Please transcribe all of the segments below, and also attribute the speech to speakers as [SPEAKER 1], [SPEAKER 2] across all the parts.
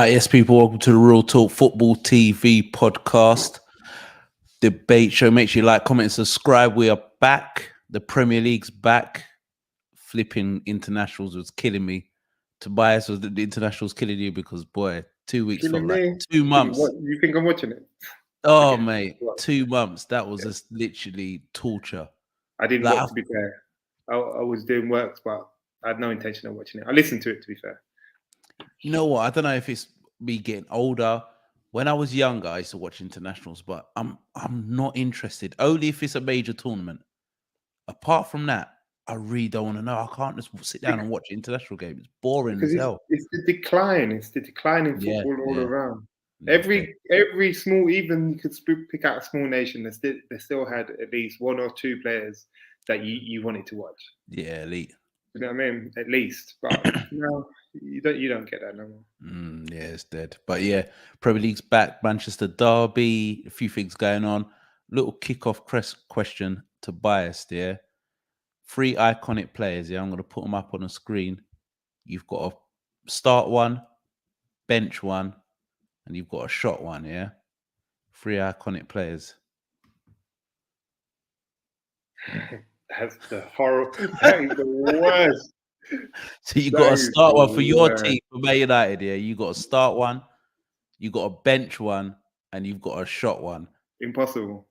[SPEAKER 1] Yes, people, welcome to the Real Talk Football TV podcast debate show. Make sure you like, comment, and subscribe. We are back. The Premier League's back. Flipping internationals was killing me. Tobias, was the internationals killing you? Because boy, 2 weeks felt like 2 months.
[SPEAKER 2] What, you think I'm watching it?
[SPEAKER 1] Oh, mate, 2 months. That was just literally torture.
[SPEAKER 2] I didn't watch, to be fair. I was doing works, but I had no intention of watching it. I listened to it, to be fair.
[SPEAKER 1] You know what? I don't know if it's me getting older. When I was younger, I used to watch internationals, but I'm not interested. Only if it's a major tournament. Apart from that, I really don't want to know. I can't just sit down and watch an international game. It's boring
[SPEAKER 2] because
[SPEAKER 1] as hell.
[SPEAKER 2] It's the decline. It's the decline in football all around.
[SPEAKER 1] Yeah,
[SPEAKER 2] every small, even you could pick out a small nation that still had at least one or two players that you wanted to watch.
[SPEAKER 1] Yeah, elite.
[SPEAKER 2] You know what I mean? At least, but no, you don't get that no more.
[SPEAKER 1] Yeah, it's dead. But yeah, Premier League's back. Manchester derby. A few things going on. Little kickoff question to Bias there. 3 iconic players. Yeah, I'm going to put them up on the screen. You've got a start one, bench one, and you've got a shot one. Yeah, 3 iconic players.
[SPEAKER 2] That's the horror. That is the worst.
[SPEAKER 1] So you got to start one for your team for Man United. Yeah, you got to start one, you got a bench one, and you've got a shot one.
[SPEAKER 2] Impossible.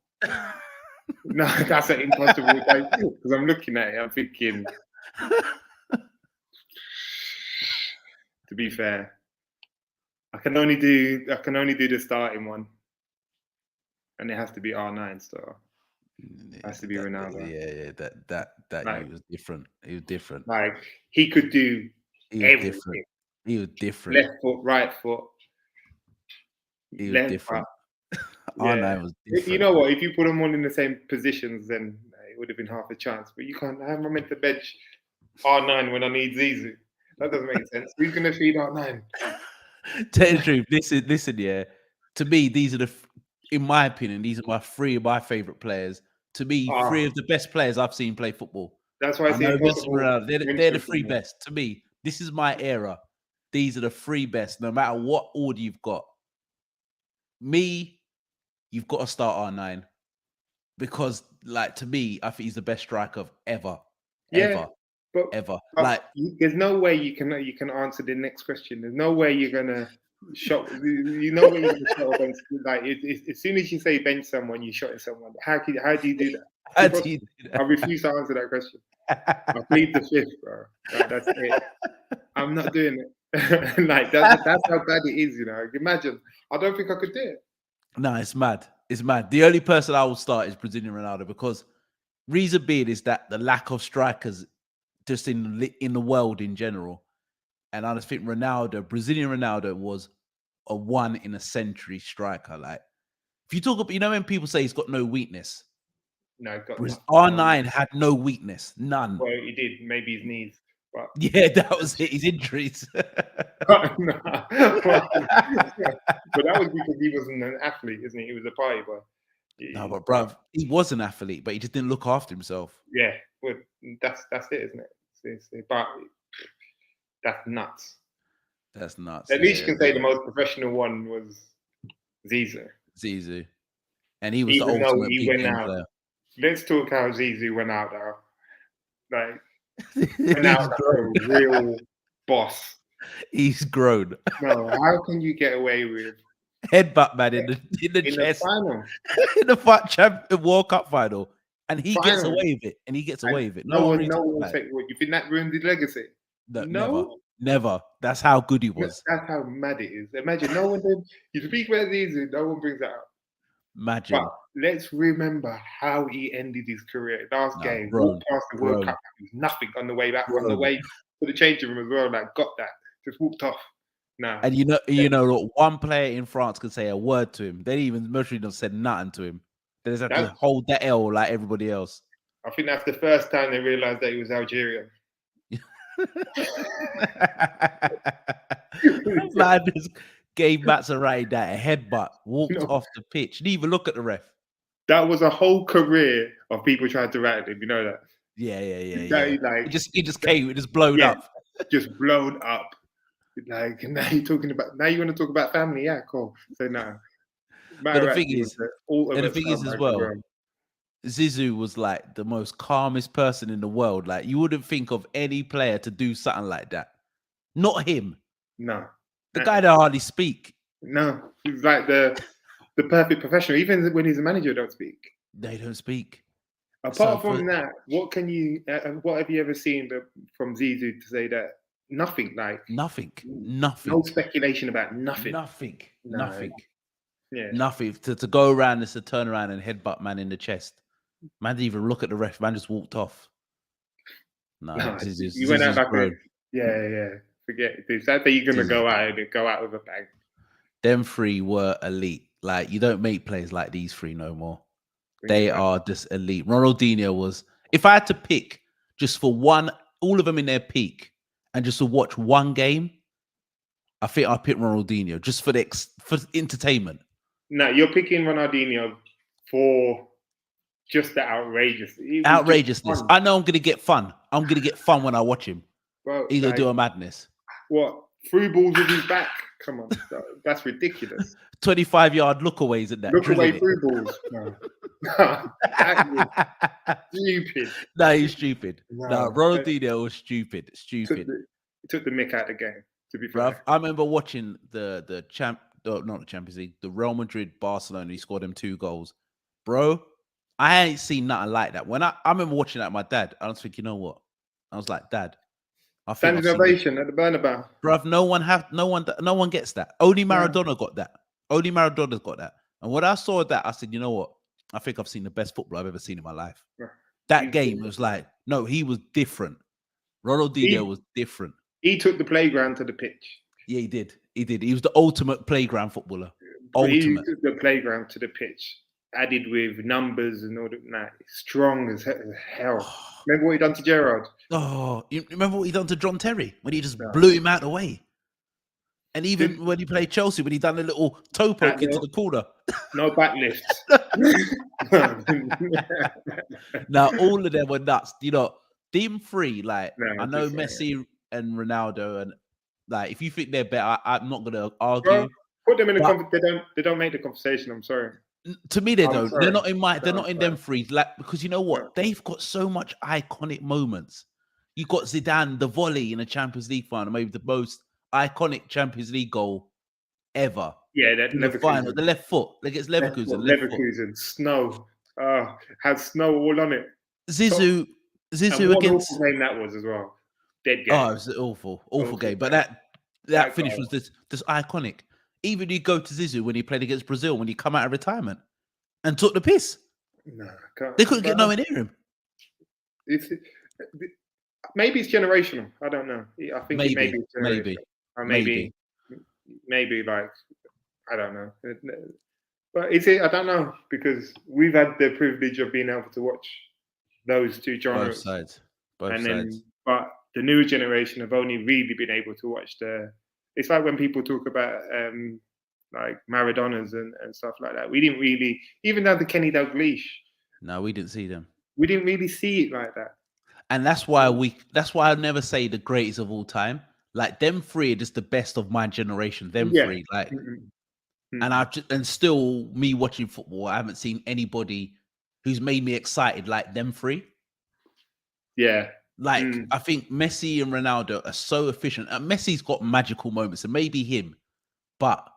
[SPEAKER 2] No, that's an impossible thing. Because I'm looking at it, I'm thinking. To be fair, I can only do the starting one, and it has to be R9 star. It has to be Ronaldo.
[SPEAKER 1] Yeah, that like, he was different. He was different.
[SPEAKER 2] Like he could do everything.
[SPEAKER 1] He was different.
[SPEAKER 2] Left foot, right foot.
[SPEAKER 1] He was different. R9 was different.
[SPEAKER 2] You know what? If you put them all in the same positions, then it would have been half a chance. But you can't have them at the bench R9 when I need Zizou. That doesn't make sense. Who's going to feed R9?
[SPEAKER 1] Tell the truth. Listen, yeah. To me, these are in my opinion, these are 3 of my favorite players. To me, 3 of the best players I've seen play football.
[SPEAKER 2] That's why I say
[SPEAKER 1] they're the 3 best. To me, this is my era. These are the 3 best, no matter what order you've got. Me, you've got to start R9 because, like, to me, I think he's the best striker of ever. But like,
[SPEAKER 2] there's no way you can answer the next question. There's no way you're gonna shot. You know when you're gonna shot against, like, as soon as you say bench someone, you shot at someone. How do you do that? I refuse to answer that question. I plead the fifth, bro. Like, that's it. I'm not doing it. Like that's how bad it is, you know. Imagine. I don't think I could do it.
[SPEAKER 1] No, it's mad. It's mad. The only person I will start is Brazilian Ronaldo because reason being is that the lack of strikers just in the world in general. And I just think Brazilian Ronaldo was a 1 in a century striker. Like, if you talk about, you know, when people say he's got no weakness.
[SPEAKER 2] No,
[SPEAKER 1] R9 had no weakness. None.
[SPEAKER 2] Well, he did. Maybe his knees. But
[SPEAKER 1] yeah, that was it. His injuries.
[SPEAKER 2] But that was because he wasn't an athlete, isn't he? He was a party boy.
[SPEAKER 1] No, but bruv, he was an athlete, but he just didn't look after himself.
[SPEAKER 2] Yeah, well, that's it, isn't it? But that's nuts.
[SPEAKER 1] That's nuts.
[SPEAKER 2] At least you can say the most professional one was Zizou.
[SPEAKER 1] And he was the ultimate
[SPEAKER 2] he went out.
[SPEAKER 1] Player.
[SPEAKER 2] Let's talk how Zizou went out though. Like went out like a real boss.
[SPEAKER 1] He's grown.
[SPEAKER 2] No, how can you get away with
[SPEAKER 1] headbutt man in the chest
[SPEAKER 2] final.
[SPEAKER 1] In the World Cup final, and he gets away with it. And he gets away with it. No one will
[SPEAKER 2] say, "What, you think that ruined his legacy?"
[SPEAKER 1] No, never. That's how good he was.
[SPEAKER 2] That's how mad it is. Imagine no one did. You speak about Zizou, no one brings that up.
[SPEAKER 1] Imagine.
[SPEAKER 2] But let's remember how he ended his career. Last game, walked past the World Cup, it was nothing on the way back, on the way to the changing room as well. Like, got that, just walked off. No.
[SPEAKER 1] And you know, one player in France could say a word to him. They even mostly don't said nothing to him. They just have to hold that L like everybody else.
[SPEAKER 2] I think that's the first time they realized that he was Algerian.
[SPEAKER 1] Man just gave Matsarati that a headbutt, walked off the pitch, didn't even look at the ref.
[SPEAKER 2] That was a whole career of people trying to rattle him. You know that?
[SPEAKER 1] Yeah.
[SPEAKER 2] Like,
[SPEAKER 1] it just came, it just blown up.
[SPEAKER 2] Just blown up. Like now you want to talk about family, yeah, cool. So no,
[SPEAKER 1] But the
[SPEAKER 2] Materazzi
[SPEAKER 1] thing
[SPEAKER 2] was
[SPEAKER 1] is,
[SPEAKER 2] the
[SPEAKER 1] and the
[SPEAKER 2] ultimate
[SPEAKER 1] thing is as
[SPEAKER 2] scumbag as
[SPEAKER 1] well,
[SPEAKER 2] well.
[SPEAKER 1] Zizou was like the most calmest person in the world. Like you wouldn't think of any player to do something like that. Not him.
[SPEAKER 2] No,
[SPEAKER 1] The guy that hardly speak.
[SPEAKER 2] no, he's like the perfect professional. Even when he's a manager, don't speak.
[SPEAKER 1] They don't speak.
[SPEAKER 2] Apart from that, what have you ever seen from Zizou to say that nothing? Like
[SPEAKER 1] nothing.
[SPEAKER 2] no speculation about nothing.
[SPEAKER 1] Nothing.
[SPEAKER 2] Yeah.
[SPEAKER 1] Nothing. To go around is to turn around and headbutt man in the chest. Man didn't even look at the ref. Man just walked off. No,
[SPEAKER 2] you went out like yeah. Forget it. It's that you're gonna go out with a bang.
[SPEAKER 1] Them three were elite. Like you don't make players like these three no more. They are just elite. Ronaldinho was. If I had to pick just for one, all of them in their peak, and just to watch one game, I think I'd pick Ronaldinho just for entertainment.
[SPEAKER 2] No, you're picking Ronaldinho for just the
[SPEAKER 1] outrageousness. I know I'm gonna get fun. I'm gonna get fun when I watch him.
[SPEAKER 2] Bro,
[SPEAKER 1] he's gonna do a madness.
[SPEAKER 2] What? Through balls with his back? Come on, that's ridiculous.
[SPEAKER 1] 25-yard lookaways at that.
[SPEAKER 2] Look away through balls. No. Stupid.
[SPEAKER 1] No, he's stupid. No, Ronaldinho was stupid. Stupid.
[SPEAKER 2] Took the mick out of the game. To be
[SPEAKER 1] fair,
[SPEAKER 2] fair.
[SPEAKER 1] I remember watching not the Champions League, the Real Madrid Barcelona. He scored them 2 goals, bro. I ain't seen nothing like that. When I remember watching that with my dad, I was thinking, you know what? I was like, Dad, I think
[SPEAKER 2] standing ovation at the Bernabeu.
[SPEAKER 1] Bruv, no one gets that. Only Maradona got that. Only Maradona's got that. And when I saw that, I said, you know what? I think I've seen the best football I've ever seen in my life. That game was like, no, he was different. Ronaldinho was different.
[SPEAKER 2] He took the playground to the pitch.
[SPEAKER 1] Yeah, he did. He was the ultimate playground footballer. Ultimate.
[SPEAKER 2] He took the playground to the pitch. Added with numbers and all that. Strong as hell. Remember what he done to Gerrard?
[SPEAKER 1] Oh, you remember what he done to John Terry when he just blew him out of the way? And even when he played Chelsea, when he done a little toe poke into the corner.
[SPEAKER 2] No back lifts.
[SPEAKER 1] Now, all of them were nuts. You know, them three, like, I know Messi and Ronaldo, and like, if you think they're better, I'm not going to argue.
[SPEAKER 2] Bro, put them in they don't make the conversation. I'm sorry.
[SPEAKER 1] To me, they don't. They're not in they're not in them three. Like, because you know what? They've got so much iconic moments. You got Zidane, the volley in a Champions League final, maybe the most iconic Champions League goal ever.
[SPEAKER 2] Yeah, that
[SPEAKER 1] the final, the left foot against Leverkusen.
[SPEAKER 2] Leverkusen, snow. Had snow all on it.
[SPEAKER 1] Zizou against.
[SPEAKER 2] Awful game that was as well. Dead game.
[SPEAKER 1] Oh, it was an awful game. But that finish was this iconic. Even you go to Zizou when he played against Brazil when he come out of retirement and took the piss.
[SPEAKER 2] No,
[SPEAKER 1] they couldn't get nowhere near him.
[SPEAKER 2] Maybe it's generational. I don't know. I think maybe like I don't know. But is it? I don't know because we've had the privilege of being able to watch those two genres.
[SPEAKER 1] Both sides.
[SPEAKER 2] But the new generation have only really been able to watch It's like when people talk about like Maradonas and stuff like that. We didn't really, even though the Kenny Dalglish.
[SPEAKER 1] No, we didn't see them.
[SPEAKER 2] We didn't really see it like that.
[SPEAKER 1] And that's why I never say the greatest of all time. Like them three are just the best of my generation. Them three, like, and still me watching football, I haven't seen anybody who's made me excited like them three.
[SPEAKER 2] Yeah.
[SPEAKER 1] Like, I think Messi and Ronaldo are so efficient. Messi's got magical moments, and maybe him. But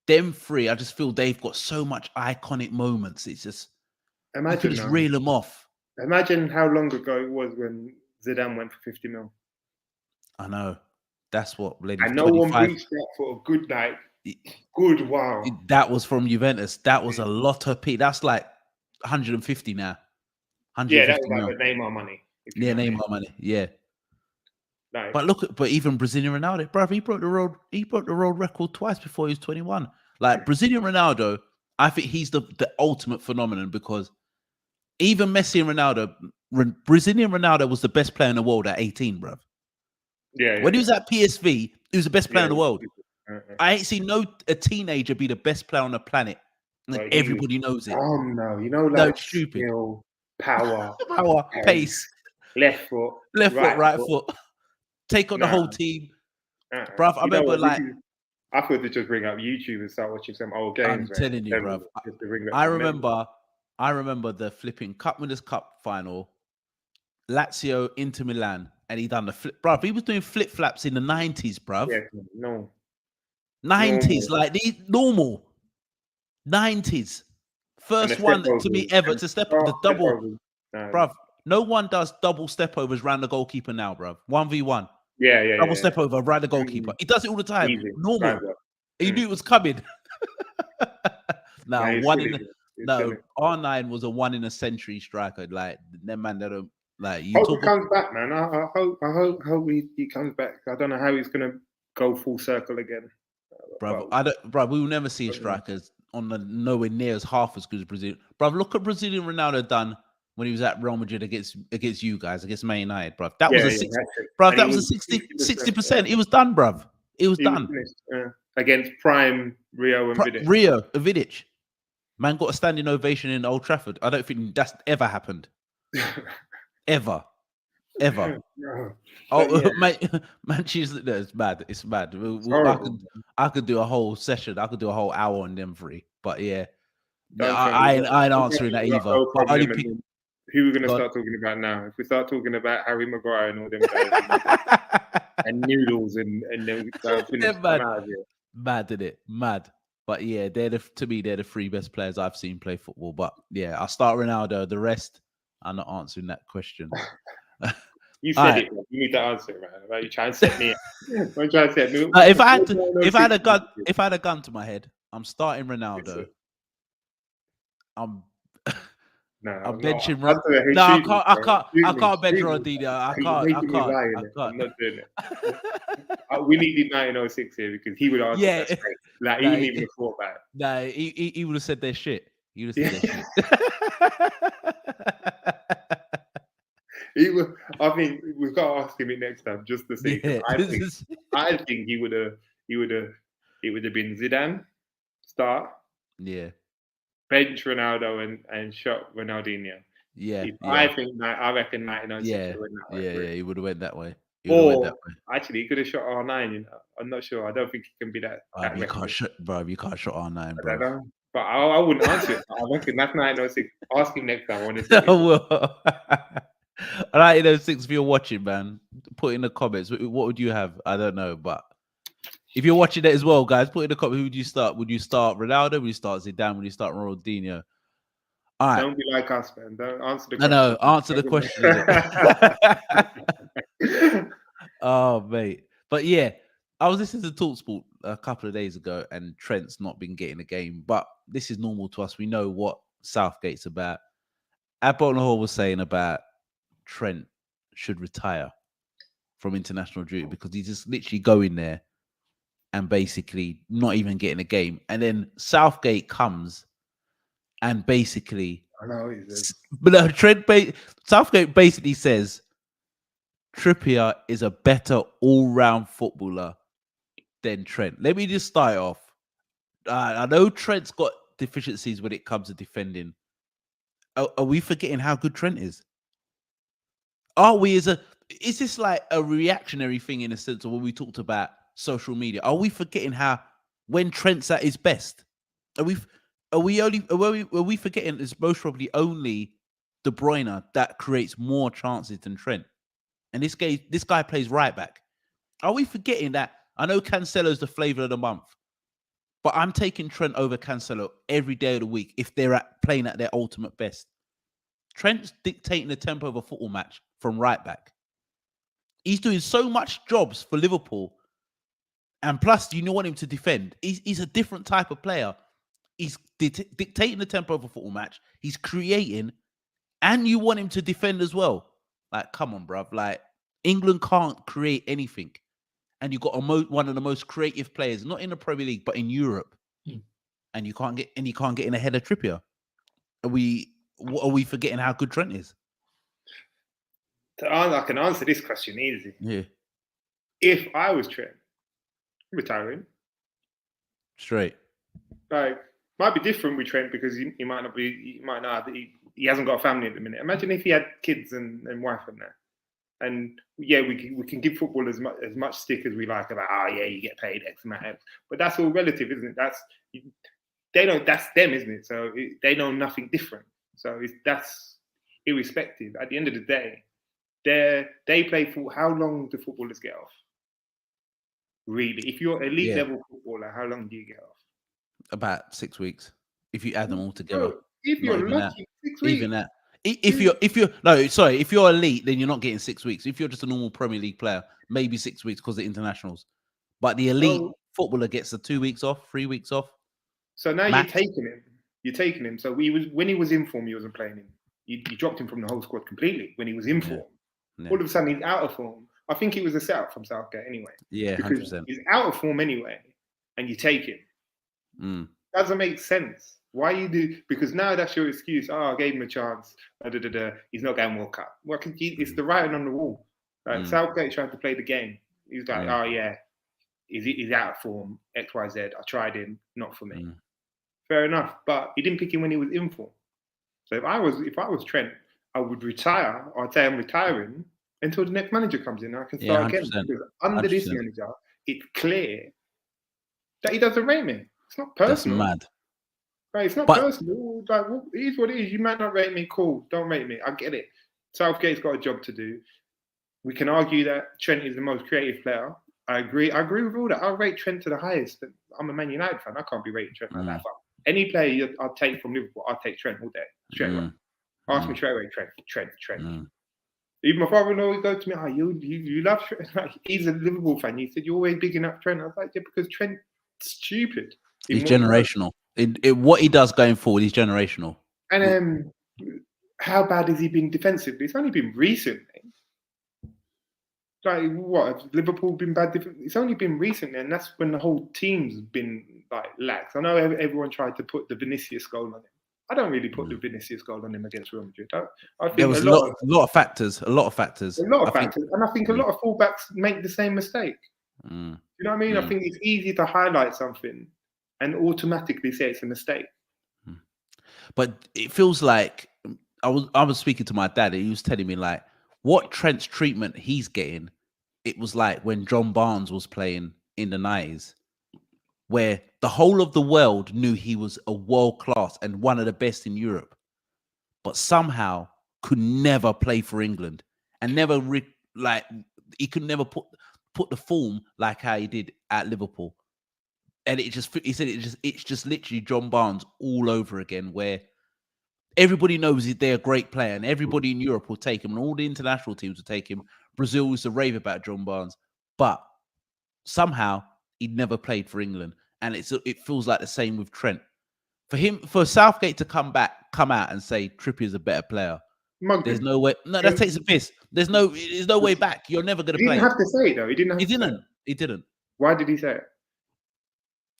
[SPEAKER 1] them three, I just feel they've got so much iconic moments. It's just, you can just reel them off.
[SPEAKER 2] Imagine how long ago it was when Zidane went for 50 mil.
[SPEAKER 1] I know. That's what led
[SPEAKER 2] and no 25. One reached that for a good night. Good, wow.
[SPEAKER 1] That was from Juventus. That was a lot of P. That's like 150 now. 150
[SPEAKER 2] yeah, that was like the Neymar money.
[SPEAKER 1] Yeah, Neymar money. Yeah. Nice. But even Brazilian Ronaldo, bro, he broke the world record twice before he was 21. Like Brazilian Ronaldo, I think he's the ultimate phenomenon because even Messi and Ronaldo, Brazilian Ronaldo was the best player in the world at 18, bro.
[SPEAKER 2] Yeah.
[SPEAKER 1] When he was at PSV, he was the best player in the world. I ain't seen a teenager be the best player on the planet. Like, everybody knows it.
[SPEAKER 2] Oh no, like stupid. Skill, power,
[SPEAKER 1] pace,
[SPEAKER 2] left foot,
[SPEAKER 1] right foot. Take on the whole team. Bruv, I remember
[SPEAKER 2] I thought to just bring up YouTube and start watching some old games.
[SPEAKER 1] I'm telling you, bruv. I remember the flipping Cup Winners' Cup final, Lazio Inter Milan, and he done the flip. Bruv, he was doing flip flaps in the 90s, bruv.
[SPEAKER 2] Yeah, no.
[SPEAKER 1] 90s, like these normal 90s. First one to me ever to step the double, bruv. No one does double step overs around the goalkeeper now, bruv. 1v1.
[SPEAKER 2] Yeah.
[SPEAKER 1] Double step over around the goalkeeper. He does it all the time.
[SPEAKER 2] Easy.
[SPEAKER 1] Normal. He knew it was coming. R9 was a 1 in a century striker. Like them man, they don't like.
[SPEAKER 2] Hope he comes back, man. I hope he comes back. I don't know how he's gonna go full circle again,
[SPEAKER 1] bro. We will never see strikers on the nowhere near as half as good as Brazil. Bro, look at Brazilian Ronaldo done when he was at Real Madrid against you guys, against Man United, bro. That was a 60%. It was done, bro. It was done.
[SPEAKER 2] Against Prem, Rio and
[SPEAKER 1] Vidic. Man got a standing ovation in Old Trafford. I don't think that's ever happened. ever.
[SPEAKER 2] No.
[SPEAKER 1] Manchester, it's mad. It's mad. I could do a whole session. I could do a whole hour on them three. But yeah, I ain't answering that either.
[SPEAKER 2] Who we're going to start talking about now? If we start talking about Harry Maguire and all them guys and Noodles and them
[SPEAKER 1] mad, did it? Mad. But yeah, they're the three best players I've seen play football. But yeah, I'll start Ronaldo. The rest, I'm not answering that question.
[SPEAKER 2] You said it. You need to answer it, man. Like, you try and set me. I'm trying to set me.
[SPEAKER 1] If I had a gun to my head, I'm starting Ronaldo. I'm benching Ronaldinho. No, I can't bench Ronaldinho. I can't.
[SPEAKER 2] I'm not doing it. We needed 1906 here because he would answer that straight. Like he wouldn't even have thought about it.
[SPEAKER 1] Nah, he would have said their shit. He would have said their shit.
[SPEAKER 2] I think we've got to ask him it next time just to see. Yeah. I think it would have been Zidane start.
[SPEAKER 1] Yeah.
[SPEAKER 2] Bench Ronaldo and shot Ronaldinho.
[SPEAKER 1] Yeah.
[SPEAKER 2] I reckon 1906.
[SPEAKER 1] Yeah, he would have went that way.
[SPEAKER 2] Actually, he could have shot R9. You know, I'm not sure. I don't think he can be that.
[SPEAKER 1] You can't shot R9, bro.
[SPEAKER 2] I don't know. But I wouldn't answer it. I reckon that's 1906. Ask him next time.
[SPEAKER 1] All right, 1906. If you're watching, man, put in the comments. What would you have? I don't know, but if you're watching it as well, guys, put in the comments. Who would you start? Would you start Ronaldo? Would you start Zidane? Would you start Ronaldinho? All right.
[SPEAKER 2] Don't be like us, man. Don't answer the question.
[SPEAKER 1] No, answer the question. Oh, mate. But yeah, I was listening to TalkSport a couple of days ago, and Trent's not been getting a game. But this is normal to us. We know what Southgate's about. Abon Hall was saying about Trent should retire from international duty because he's just literally going there and basically not even getting a game. And then Southgate comes and basically, Southgate basically says Trippier is a better all-round footballer than Trent. Let me just start off. I know Trent's got deficiencies when it comes to defending. Are we forgetting how good Trent is? Is this like a reactionary thing in a sense of when we talked about social media? Are we forgetting how when Trent's at his best? Are we forgetting it's most probably only De Bruyne that creates more chances than Trent? And this guy plays right back. Are we forgetting that? I know Cancelo's the flavor of the month, but I'm taking Trent over Cancelo every day of the week if they're playing at their ultimate best. Trent's dictating the tempo of a football match from right back. He's doing so much jobs for Liverpool. And plus, you want him to defend. He's a different type of player. He's dictating the tempo of a football match. He's creating. And you want him to defend as well. Like, come on, bruv. Like, England can't create anything. And you've got one of the most creative players, not in the Premier League, but in Europe. And you can't get in ahead of Trippier. Are we forgetting how good Trent is?
[SPEAKER 2] I can answer this question easy.
[SPEAKER 1] Yeah.
[SPEAKER 2] If I was Trent, retiring.
[SPEAKER 1] Straight.
[SPEAKER 2] Like, might be different with Trent because he hasn't got a family at the minute. Imagine if he had kids and wife and that. And yeah, we can give football as much stick as we like about, yeah, you get paid X amount, but that's all relative, isn't it? That's them, isn't it? So they know nothing different. So that's irrespective. At the end of the day, they play for how long do footballers get off? Really, if you're elite level footballer, how long do you get off?
[SPEAKER 1] About 6 weeks if you add them all together.
[SPEAKER 2] Bro, if
[SPEAKER 1] Not
[SPEAKER 2] you're
[SPEAKER 1] even
[SPEAKER 2] lucky,
[SPEAKER 1] that.
[SPEAKER 2] 6 weeks.
[SPEAKER 1] Even that. If you're elite, then you're not getting 6 weeks. If you're just a normal Premier League player, maybe 6 weeks because of internationals. But the elite footballer gets the 2 weeks off, 3 weeks off.
[SPEAKER 2] So now you're taking him. You're taking him. So when he was in form, you wasn't playing him. You dropped him from the whole squad completely when he was in form. All of a sudden he's out of form. I think it was a setup from Southgate anyway.
[SPEAKER 1] Yeah,
[SPEAKER 2] because
[SPEAKER 1] 100%.
[SPEAKER 2] He's out of form anyway, and you take him. Doesn't make sense. Why you do? Because now that's your excuse. I gave him a chance. He's not going World Cup. Well, it's the writing on the wall. Like Southgate tried to play the game. He's like, oh yeah, he's out of form. X, Y, Z. I tried him, not for me. Fair enough, but he didn't pick him when he was in form. So if I was Trent, I would retire. I'd say I'm retiring until the next manager comes in. And I can start again. Because under 100%. This manager, it's clear that he doesn't rate me. It's not personal.
[SPEAKER 1] That's mad.
[SPEAKER 2] Right, it's not personal. Like, it is what it is. You might not rate me. Cool. Don't rate me. I get it. Southgate's got a job to do. We can argue that Trent is the most creative player. I agree with all that. I'll rate Trent to the highest. I'm a Man United fan. I can't be rating Trent like that. But any player I'll take from Liverpool, I'll take Trent all day. Straight away. Ask me straight away, Trent. Even my father-in-law would go to me, you love Trent. Like, he's a Liverpool fan. He said, you're always bigging up Trent. I was like, yeah, because Trent's stupid.
[SPEAKER 1] He's generational. What he does going forward, he's generational.
[SPEAKER 2] And how bad has he been defensively? It's only been recently. Like, what? Has Liverpool been bad? It's only been recently, and that's when the whole team's been like lax. I know everyone tried to put the Vinicius goal on him. I don't really put the Vinicius goal on him against Real Madrid. I think
[SPEAKER 1] there was a lot of factors. And I think a lot of fullbacks make the same mistake. You know what I mean? I think it's easy to highlight something and automatically say it's a mistake. But it feels like I was speaking to my dad, and he was telling me like what Trent's treatment he's getting. It was like when John Barnes was playing in the 90s, where the whole of the world knew he was a world class and one of the best in Europe, but somehow could never play for England and never he could never put the form like how he did at Liverpool. And he said it's just literally John Barnes all over again, where everybody knows they're a great player and everybody in Europe will take him and all the international teams will take him. Brazil used to rave about John Barnes, but somehow he'd never played for England. And it feels like the same with Trent. For Southgate to come out and say Trippier's a better player, there's no way. No, that takes a piss. There's no way back. You're never going to play.
[SPEAKER 2] He didn't have to say it though.
[SPEAKER 1] He didn't.
[SPEAKER 2] Why did he say it?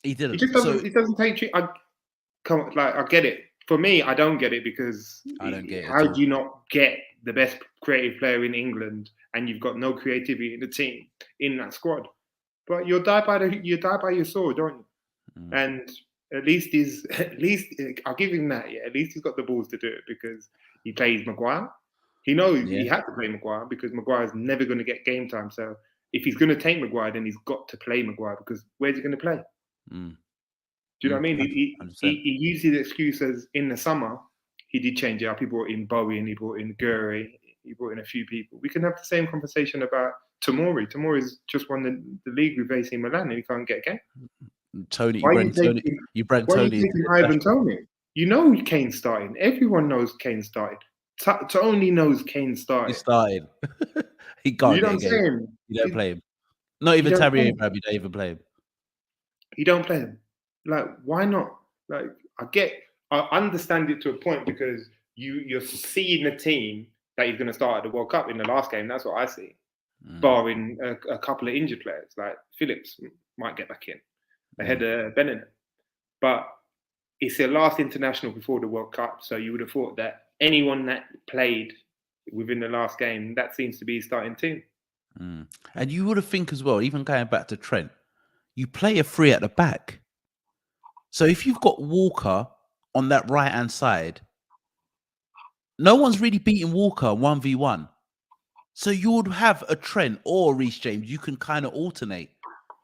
[SPEAKER 1] He didn't.
[SPEAKER 2] It doesn't take. I get it. For me, I don't get it because
[SPEAKER 1] I don't get it.
[SPEAKER 2] How do you not get the best creative player in England and you've got no creativity in the team in that squad? But you die by your sword, don't you? And at least I'll give him that. Yeah, at least he's got the balls to do it because he plays Maguire. He knows he had to play Maguire because Maguire's never going to get game time. So if he's going to take Maguire, then he's got to play Maguire because where's he going to play? Do you know what I mean? He used his excuses in the summer. He did change it up. He brought in Bowen. He brought in Gurry. He brought in a few people. We can have the same conversation about Tomori. Tomori's just won the league with AC Milan and he can't get a game.
[SPEAKER 1] Tony, you brought Tony.
[SPEAKER 2] Ivan Tony. You know Kane's starting. Everyone knows Kane started. Tony knows Kane started.
[SPEAKER 1] He started. He can't.
[SPEAKER 2] You don't play him.
[SPEAKER 1] You don't play him. Not even Tammy Abraham. You don't even play him.
[SPEAKER 2] You don't play him. Like, why not? Like, I understand it to a point because you're seeing the team that he's going to start at the World Cup in the last game. That's what I see. Barring a couple of injured players, like Phillips might get back in ahead of Benedict. But it's their last international before the World Cup, so you would have thought that anyone that played within the last game, that seems to be his starting team.
[SPEAKER 1] And you would have think as well, even going back to Trent, you play a three at the back. So if you've got Walker on that right-hand side, no one's really beating Walker 1v1. So you would have a Trent or Reece James. You can kind of alternate.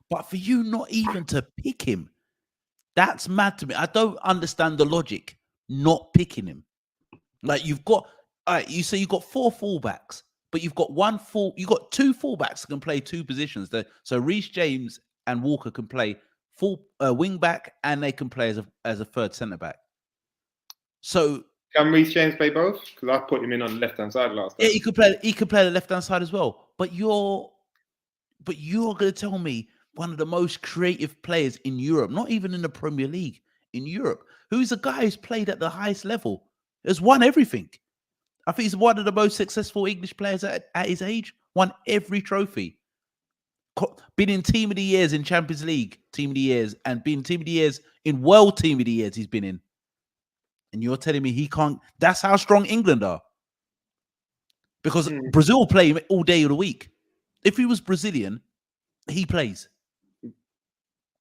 [SPEAKER 1] But for you not even to pick him, that's mad to me. I don't understand the logic not picking him. Like you've got, all right, you say you've got 4 fullbacks, but you've got you got 2 fullbacks that can play 2 positions. So Reece James and Walker can play full wing back, and they can play as a third centre back. So
[SPEAKER 2] can Reece James play both? Because I put him in on the left hand side last time.
[SPEAKER 1] Yeah, he could play the left hand side as well. But you're going to tell me one of the most creative players in Europe, not even in the Premier League, in Europe, who's a guy who's played at the highest level, has won everything. I think he's one of the most successful English players at his age. Won every trophy. Been in Team of the Years in Champions League, Team of the Years, and been Team of the Years in World Team of the Years he's been in. And you're telling me he can't... That's how strong England are. Because Brazil play him all day of the week. If he was Brazilian, he plays.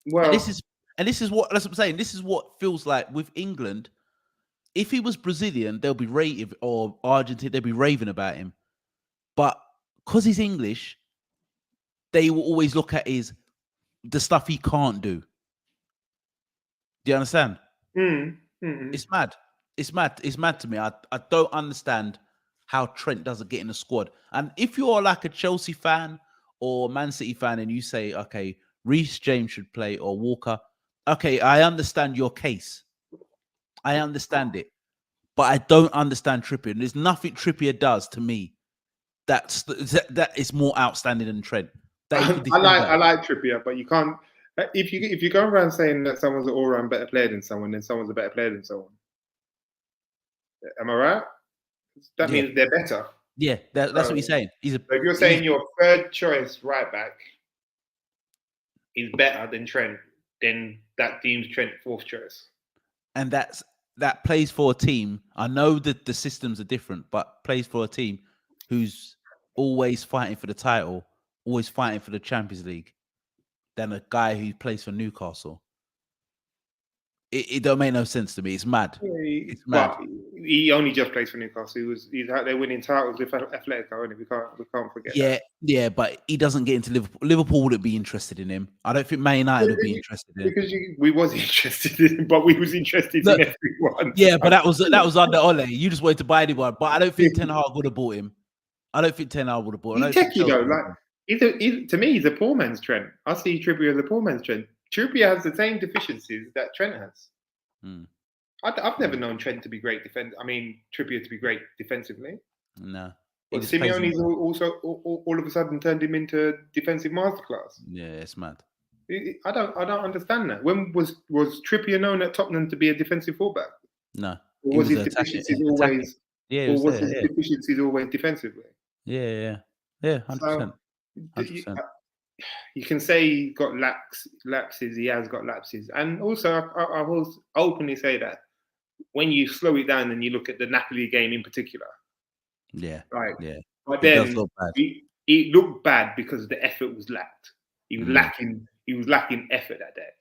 [SPEAKER 2] Well,
[SPEAKER 1] and this is what I'm saying. This is what feels like with England. If he was Brazilian, they'll be raving, or Argentina, they'll be raving about him. But because he's English, they will always look at the stuff he can't do. Do you understand? It's mad. It's mad. It's mad to me. I don't understand how Trent doesn't get in the squad. And if you're like a Chelsea fan or Man City fan and you say, okay, Reece James should play or Walker, okay, I understand your case. I understand it. But I don't understand Trippier. And there's nothing Trippier does to me that is more outstanding than Trent.
[SPEAKER 2] I like Trippier, but you can't... If you go around saying that someone's an all-round better player than someone, then someone's a better player than someone. Am I right? That means they're better.
[SPEAKER 1] Yeah, that's what he's saying.
[SPEAKER 2] So if you're saying your third choice right back is better than Trent, then that deems Trent fourth choice.
[SPEAKER 1] And that plays for a team. I know that the systems are different, but plays for a team who's always fighting for the title, always fighting for the Champions League, than a guy who plays for Newcastle. It don't make no sense to me. It's mad. It's mad.
[SPEAKER 2] But he only just plays for Newcastle. He's out there winning titles with Atletico, isn't it? We can't forget that.
[SPEAKER 1] Yeah, but he doesn't get into Liverpool. Liverpool wouldn't be interested in him. I don't think Man United would be interested in him.
[SPEAKER 2] Because we was interested in him, but we was interested in everyone.
[SPEAKER 1] Yeah, but that was under Ole. You just wanted to buy anyone. But I don't think Ten Hag would have bought him. I don't think Ten Hag would have bought him.
[SPEAKER 2] He's techie though. Like to me, he's a poor man's Trent. I see Trippier as a poor man's Trent. Trippier has the same deficiencies that Trent has. I've never known Trent to be great Trippier to be great defensively.
[SPEAKER 1] No.
[SPEAKER 2] But Simeone's also all of a sudden turned him into defensive masterclass.
[SPEAKER 1] Yeah, it's mad.
[SPEAKER 2] I don't understand that. When was Trippier known at Tottenham to be a defensive fullback?
[SPEAKER 1] No.
[SPEAKER 2] Or was his deficiencies always?
[SPEAKER 1] Yeah,
[SPEAKER 2] or was his deficiencies always defensively?
[SPEAKER 1] Yeah, 100%. 100%.
[SPEAKER 2] You can say he's got lapses. He has got lapses, and also I will openly say that when you slow it down and you look at the Napoli game in particular, but then it looked bad because the effort was lacked. He was lacking. He was lacking effort that day.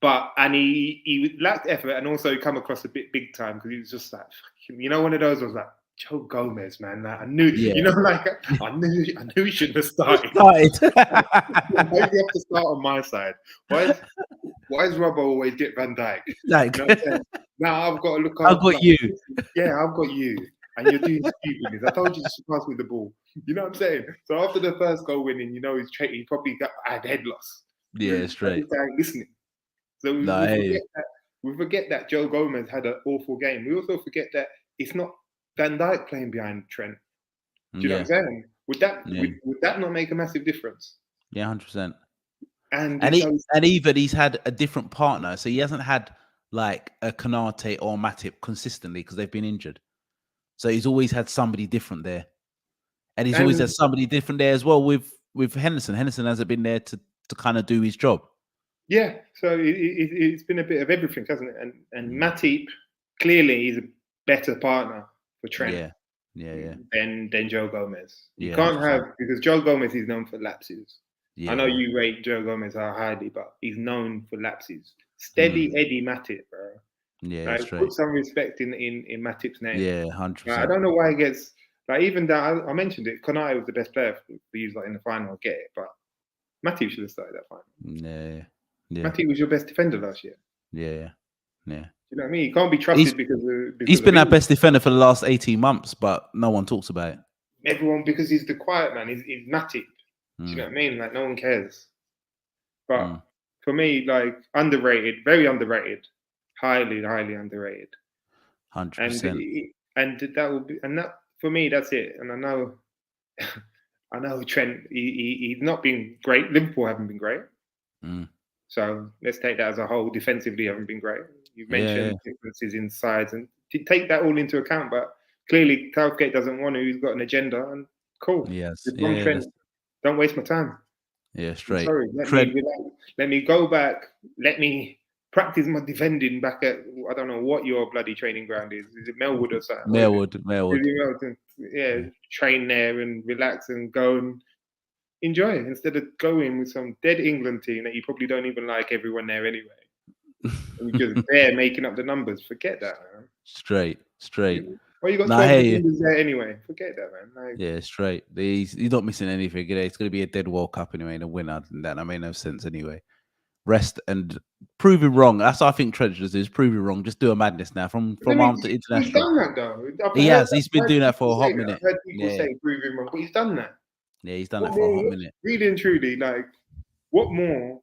[SPEAKER 2] But he lacked effort, and also he come across a bit big time because he was just like, one of those was like, Joe Gomez, man. Like, I knew, I knew he shouldn't have started. Maybe you have to start on my side. Why is Robbo always get Van Dijk? Now I've got to look.
[SPEAKER 1] I've got you.
[SPEAKER 2] Yeah, I've got you, and you're doing stupidness. I told you to pass me the ball. You know what I'm saying? So after the first goal winning, he probably had head loss.
[SPEAKER 1] Yeah, straight.
[SPEAKER 2] Listening. So we forget that Joe Gomez had an awful game. We also forget that it's not Van Dijk playing behind Trent. Do you know what I'm saying? Would that not make a massive difference?
[SPEAKER 1] Yeah, 100%.
[SPEAKER 2] And
[SPEAKER 1] even he's had a different partner, so he hasn't had like a Konate or Matip consistently because they've been injured. So he's always had somebody different there, and he's always had somebody different there as well with Henderson. Henderson hasn't been there to kind of do his job.
[SPEAKER 2] Yeah, so it's been a bit of everything, hasn't it? And Matip clearly is a better partner for Trent.
[SPEAKER 1] Yeah.
[SPEAKER 2] Than Joe Gomez. You can't have, because Joe Gomez is known for lapses. Yeah. I know you rate Joe Gomez highly, but he's known for lapses. Steady Eddie Matip, bro.
[SPEAKER 1] Yeah,
[SPEAKER 2] put some respect in Matip's name.
[SPEAKER 1] Yeah, 100%.
[SPEAKER 2] I don't know why he gets Like even that, I mentioned it. Konate was the best player for you like in the final. I get it, but Matty should have started that final.
[SPEAKER 1] Yeah, yeah,
[SPEAKER 2] Matty was your best defender last year.
[SPEAKER 1] yeah.
[SPEAKER 2] Do you know what I mean? He can't be trusted because
[SPEAKER 1] He's been
[SPEAKER 2] of
[SPEAKER 1] our best defender for the last 18 months, but no one talks about it.
[SPEAKER 2] everyone because he's the quiet man. He's Matty. Do you know what I mean? Like no one cares. But for me, like underrated, very underrated, highly, highly underrated.
[SPEAKER 1] 100%.
[SPEAKER 2] And that will be, and that for me, that's it. And I know, I know Trent. He's not been great. Liverpool haven't been great. So let's take that as a whole. Defensively, haven't been great. You've mentioned differences in sides, and to take that all into account. But clearly, Southgate doesn't want to. He's got an agenda, and cool.
[SPEAKER 1] Yes.
[SPEAKER 2] Trent, don't waste my time.
[SPEAKER 1] Yeah, straight.
[SPEAKER 2] I'm sorry, let me go back. Let me practice my defending back at I don't know what your bloody training ground is. Is it Melwood or something?
[SPEAKER 1] Melwood.
[SPEAKER 2] Yeah, train there and relax and go and enjoy it instead of going with some dead England team that you probably don't even like everyone there anyway. And you're just there making up the numbers. Forget that, man.
[SPEAKER 1] Straight.
[SPEAKER 2] Well, you got 12 defenders there anyway. Forget that, man. Like,
[SPEAKER 1] yeah, straight. He's not missing anything. It's going to be a dead World Cup anyway, and a winner. And that made no sense anyway. Rest and prove him wrong. That's what I think Trent should do. Is prove him wrong. Just do a madness now from arm to international.
[SPEAKER 2] He's done that though.
[SPEAKER 1] He has. He's been doing that for a hot minute.
[SPEAKER 2] I've heard people say prove him wrong, but he's done that.
[SPEAKER 1] Yeah, he's done that for a hot minute.
[SPEAKER 2] Really and truly, like, what more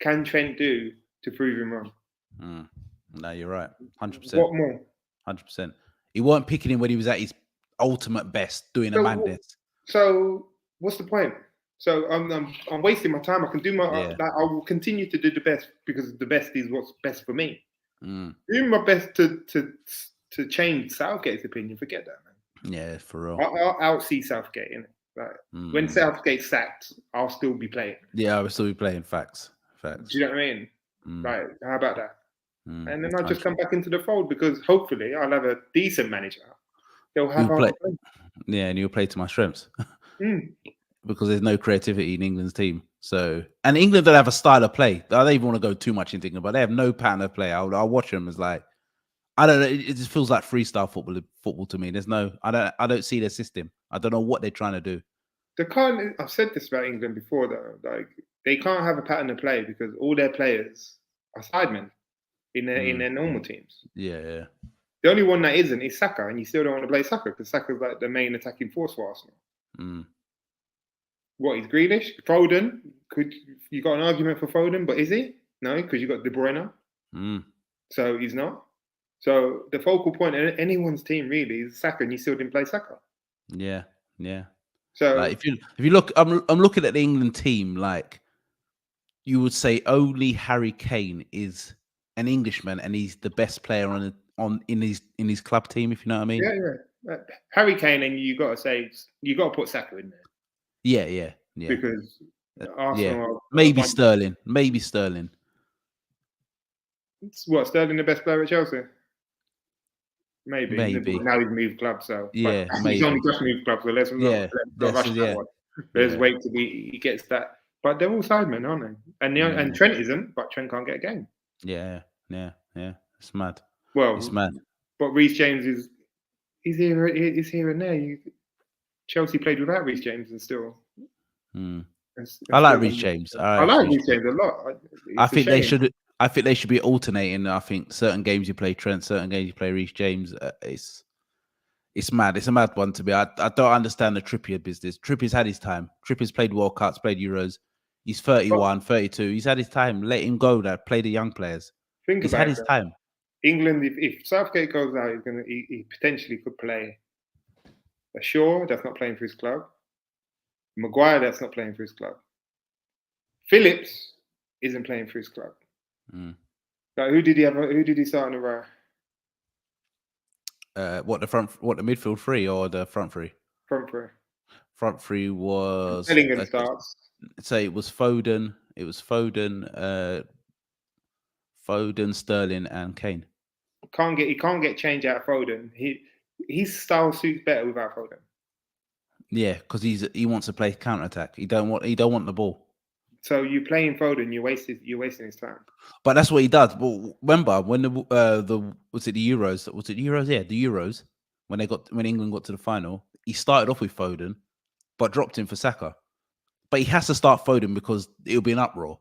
[SPEAKER 2] can Trent do to prove him wrong?
[SPEAKER 1] No, you're right. 100%.
[SPEAKER 2] What more?
[SPEAKER 1] 100%. He weren't picking him when he was at his ultimate best, doing a madness.
[SPEAKER 2] So what's the point? So I'm wasting my time. I can do my. I will continue to do the best because the best is what's best for me. Doing my best to change Southgate's opinion. Forget that, man.
[SPEAKER 1] Yeah, for real.
[SPEAKER 2] I'll outsee Southgate, innit? Like, when Southgate's sacked, I'll still be playing.
[SPEAKER 1] Yeah, I will still be playing. Facts.
[SPEAKER 2] Do you know what I mean? Right. How about that? And then I'll just come back into the fold because hopefully I'll have a decent manager. They'll have
[SPEAKER 1] play. Yeah, and you'll play to my strengths. Because there's no creativity in England's team. So, and England don't have a style of play. I don't even want to go too much into England, but they have no pattern of play. I'll watch them as like, I don't know. It just feels like freestyle football to me. There's no, I don't see their system. I don't know what they're trying to do.
[SPEAKER 2] They can't. I've said this about England before, though. Like they can't have a pattern of play because all their players are sidemen in their normal teams.
[SPEAKER 1] Yeah.
[SPEAKER 2] The only one that isn't is Saka, and you still don't want to play Saka because Saka's like the main attacking force for Arsenal. What, he's Grealish? Foden? You got an argument for Foden, but is he? No, because you got De Bruyne. So he's not. So the focal point of anyone's team really is Saka, and you still didn't play Saka.
[SPEAKER 1] Yeah.
[SPEAKER 2] So
[SPEAKER 1] like, if you look, I'm looking at the England team. Like you would say, only Harry Kane is an Englishman, and he's the best player in his club team. If you know what I mean?
[SPEAKER 2] Yeah. Harry Kane, and you got to put Saka in there.
[SPEAKER 1] Yeah.
[SPEAKER 2] Because Arsenal,
[SPEAKER 1] maybe Sterling.
[SPEAKER 2] What, Sterling the best player at Chelsea? Maybe. Now he's moved club, so
[SPEAKER 1] maybe.
[SPEAKER 2] He's only just moved club, so let's not rush that one. Let's wait till he gets that. But they're all sidemen, aren't they? And Trent isn't, but Trent can't get a game.
[SPEAKER 1] Yeah. It's mad.
[SPEAKER 2] Well,
[SPEAKER 1] it's mad.
[SPEAKER 2] But Reece James he's here and there. Chelsea played without Reece James and still.
[SPEAKER 1] I like Reece James.
[SPEAKER 2] I like Reece James a lot.
[SPEAKER 1] I think they should be alternating. I think certain games you play Trent, certain games you play Reece James. It's mad. It's a mad one to be. I don't understand the Trippier business. Trippier's had his time. Trippier's played World Cups, played Euros. He's 31, 32. He's had his time. Let him go. Play the young players. He's had his time.
[SPEAKER 2] England, if Southgate goes out, he potentially could play Shaw, that's not playing for his club. Maguire, that's not playing for his club. Phillips isn't playing for his club. Like, who did he start in a row?
[SPEAKER 1] What the midfield three or the front three? Front three was
[SPEAKER 2] Bellingham starts.
[SPEAKER 1] Say it was Foden. Foden, Sterling, and Kane.
[SPEAKER 2] He can't get change out of Foden. His style suits better without Foden.
[SPEAKER 1] Yeah, because he wants to play counter attack. He don't want the ball.
[SPEAKER 2] So you playing Foden, you're wasting his time.
[SPEAKER 1] But that's what he does. But remember when the Euros? Was it the Euros? Yeah, the Euros when England got to the final. he started off with Foden, but dropped him for Saka. But he has to start Foden because it'll be an uproar.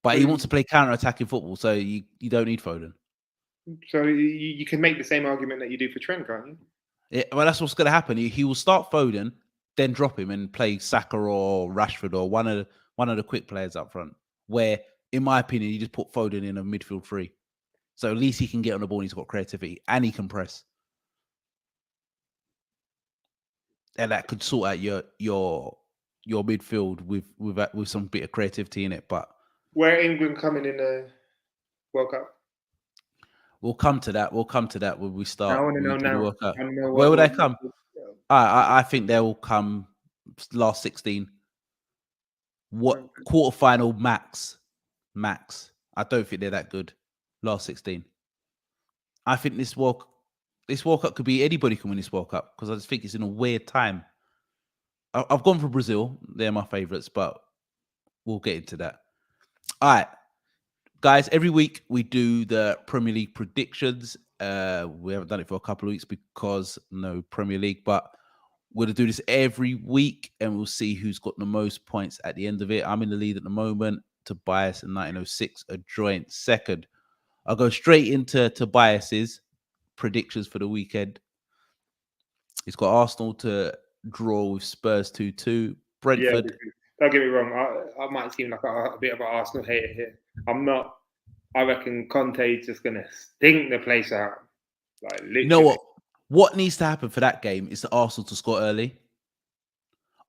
[SPEAKER 1] But he wants to play counter-attacking football, so you don't need Foden.
[SPEAKER 2] So you can make the same argument that you do for Trent, can't you?
[SPEAKER 1] Yeah, well, that's what's going to happen. He will start Foden, then drop him and play Saka or Rashford or one of the quick players up front. Where, in my opinion, you just put Foden in a midfield three, so at least he can get on the ball. And he's got creativity and he can press, and that could sort out your midfield with some bit of creativity in it. But
[SPEAKER 2] where England coming in the World Cup?
[SPEAKER 1] We'll come to that. We'll come to that when we start.
[SPEAKER 2] I want to know now.
[SPEAKER 1] Where will they come? I think they will come last 16. What quarterfinal max? I don't think they're that good. Last 16. I think this World Cup could be anybody can win this World Cup because I just think it's in a weird time. I've gone for Brazil. They're my favourites, but we'll get into that. All right. Guys, every week we do the Premier League predictions. We haven't done it for a couple of weeks because no Premier League, but we're going to do this every week and we'll see who's got the most points at the end of it. I'm in the lead at the moment. Tobias and 1906 are joint second. I'll go straight into Tobias's predictions for the weekend. He's got Arsenal to draw with Spurs 2-2. Brentford.
[SPEAKER 2] Yeah, don't get me wrong. I might seem like a bit of an Arsenal hater here. I'm not. I reckon Conte's just going to stink the place out. Like, literally.
[SPEAKER 1] You know what? What needs to happen for that game is for Arsenal to score early.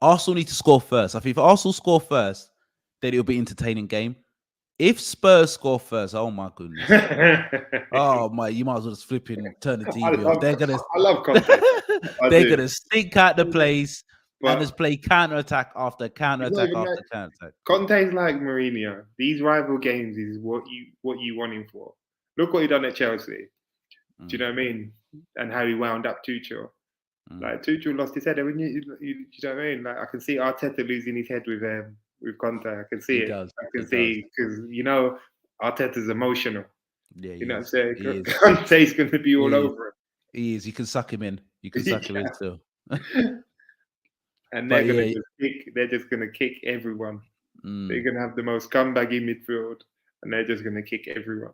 [SPEAKER 1] Arsenal need to score first. I think if Arsenal score first, then it'll be an entertaining game. If Spurs score first, oh my goodness. Oh my, you might as well just flip in and turn the TV off.
[SPEAKER 2] I love Conte.
[SPEAKER 1] They're going to stink out the place and just play counter-attack after counter-attack after counter-attack.
[SPEAKER 2] Conte's like Mourinho. These rival games is what you want him for. Look what he done at Chelsea. Do you know what I mean? And how he wound up Tuchel. Like Tuchel lost his head. You know what I mean? Like I can see Arteta losing his head with Conte. I can see it. I can see because Arteta's emotional.
[SPEAKER 1] Yeah,
[SPEAKER 2] you know what I'm saying? Conte's going to be all over it.
[SPEAKER 1] He is. You can suck him in. You can suck him in still.
[SPEAKER 2] And they're just going to kick everyone. They're going to have the most scumbaggy midfield, and they're just going to kick everyone.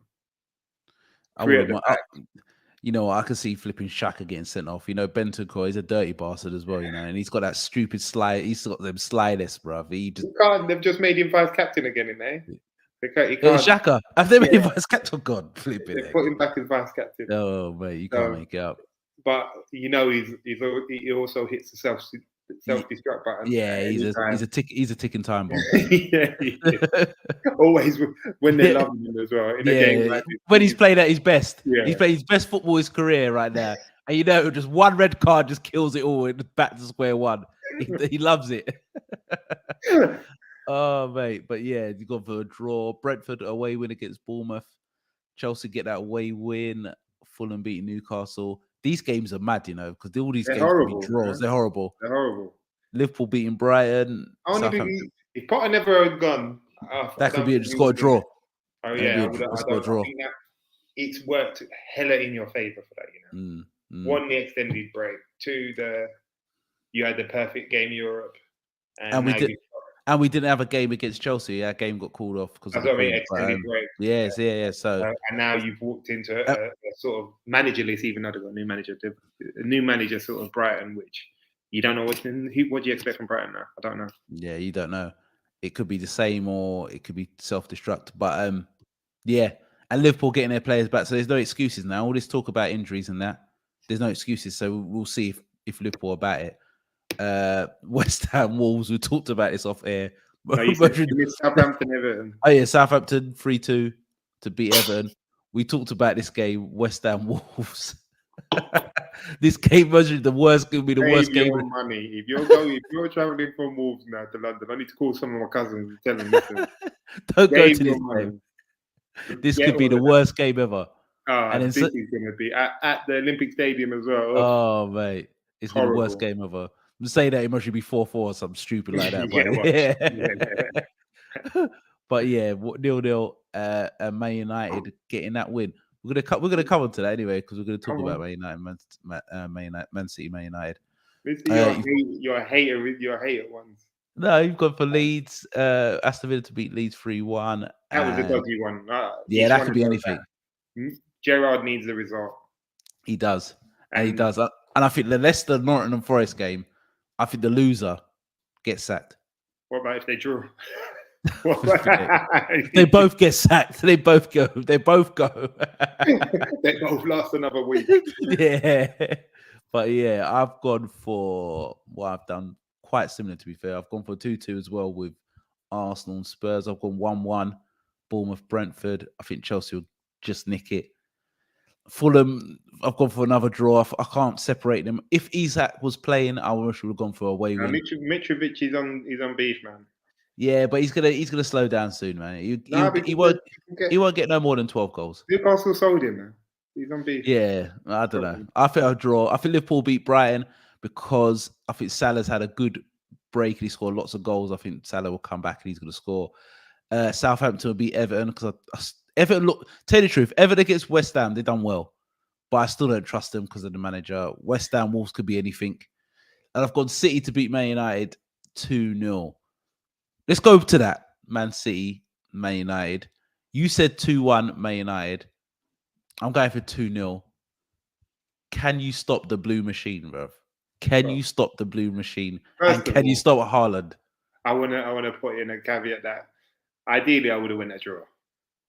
[SPEAKER 1] You know, I can see flipping Xhaka getting sent off. You know, Bentancur, he's a dirty bastard as well, you know, and he's got that stupid slide. He's got them sliders, bruv.
[SPEAKER 2] They've just made him vice captain again, innit?
[SPEAKER 1] Xhaka. Have they made him vice captain? God, flipping.
[SPEAKER 2] They put him back as vice captain.
[SPEAKER 1] Oh, mate, you can't make it up.
[SPEAKER 2] But, you know, he also hits the self-destruct button.
[SPEAKER 1] Yeah, he's a ticking time bomb.
[SPEAKER 2] Yeah, always when they're loving him as well. In a game like this,
[SPEAKER 1] when he's played at his best. He's played his best football of his career right now. And you know, just one red card just kills it all and back to square one. He loves it. Oh, mate. But yeah, you got for a draw. Brentford away win against Bournemouth. Chelsea get that away win. Fulham beating Newcastle. These games are mad, you know, because all these games can be draws.
[SPEAKER 2] Man.
[SPEAKER 1] They're horrible.
[SPEAKER 2] They're horrible.
[SPEAKER 1] Liverpool beating Brighton.
[SPEAKER 2] If Potter never had gone,
[SPEAKER 1] that could be just got a draw.
[SPEAKER 2] Oh yeah, I think that it's worked hella in your favour for that. You know, one, the extended break. Two, you had the perfect game Europe,
[SPEAKER 1] and we didn't have a game against Chelsea. Our game got called off because of the
[SPEAKER 2] extended break.
[SPEAKER 1] Yes, yeah. So
[SPEAKER 2] and now you've walked into a sort of managerless, even though they've got a new manager, sort of Brighton, which you don't know what do you expect from Brighton now? I don't know.
[SPEAKER 1] Yeah, you don't know. It could be the same or it could be self-destruct. But yeah, and Liverpool getting their players back, so there's no excuses now. All this talk about injuries and that, there's no excuses. So we'll see if Liverpool are about it. West Ham Wolves, we talked about this off air.
[SPEAKER 2] No, you Southampton Everton.
[SPEAKER 1] Oh yeah, Southampton 3-2 to beat Everton. We talked about this game, West Ham Wolves. This game was the worst. Could be the worst game.
[SPEAKER 2] Money. If you're traveling from Wolves now to London, I need to call some of my cousins and tell them, listen,
[SPEAKER 1] don't go to this game. This could be the worst game ever.
[SPEAKER 2] And this is going to be at the Olympic Stadium as well.
[SPEAKER 1] Oh mate, it's the worst game ever. I'm saying that it must be 4-4 or something stupid like that. But yeah, 0-0. Man United getting that win. We're gonna come on to that anyway because we're gonna talk about Man United, Man City, Man United.
[SPEAKER 2] You're a hater with your hater ones.
[SPEAKER 1] No, you've gone for Leeds. Aston Villa to beat Leeds 3-1.
[SPEAKER 2] That was a
[SPEAKER 1] And
[SPEAKER 2] dodgy one.
[SPEAKER 1] yeah,
[SPEAKER 2] Each
[SPEAKER 1] that
[SPEAKER 2] one
[SPEAKER 1] could
[SPEAKER 2] of
[SPEAKER 1] be
[SPEAKER 2] those
[SPEAKER 1] anything.
[SPEAKER 2] Gerrard needs the result.
[SPEAKER 1] He does. And he
[SPEAKER 2] And
[SPEAKER 1] does. And I think the Leicester Nottingham Forest game, I think the loser gets sacked.
[SPEAKER 2] what about if they draw?
[SPEAKER 1] They both get sacked. They both go. They both go.
[SPEAKER 2] They both last another week.
[SPEAKER 1] Yeah. But yeah, I've gone for what I've done quite similar, to be fair. I've gone for 2-2 as well with Arsenal and Spurs. I've gone 1-1, Bournemouth, Brentford. I think Chelsea will just nick it. Fulham, I've gone for another draw. I can't separate them. If Isak was playing, I wish we would have gone for a away win.
[SPEAKER 2] Mitrovic is on beef, man.
[SPEAKER 1] Yeah, but he's gonna slow down soon, man. He won't get no more than 12 goals.
[SPEAKER 2] Newcastle sold him, man. He's on beef.
[SPEAKER 1] Yeah, I don't know. I think I'll draw. I think Liverpool beat Brighton because I think Salah's had a good break and he scored lots of goals. I think Salah will come back and he's going to score. Southampton will beat Everton because Everton, look, tell you the truth, Everton against West Ham, they've done well. But I still don't trust them because of the manager. West Ham, Wolves could be anything. And I've gone City to beat Man United 2-0. Let's go to that. Man City, Man United. You said 2-1 Man United. I'm going for 2-0. Can you stop the blue machine, bro? Can you stop the blue machine? And can you stop Haaland?
[SPEAKER 2] I wanna put in a caveat that ideally I would have won that draw.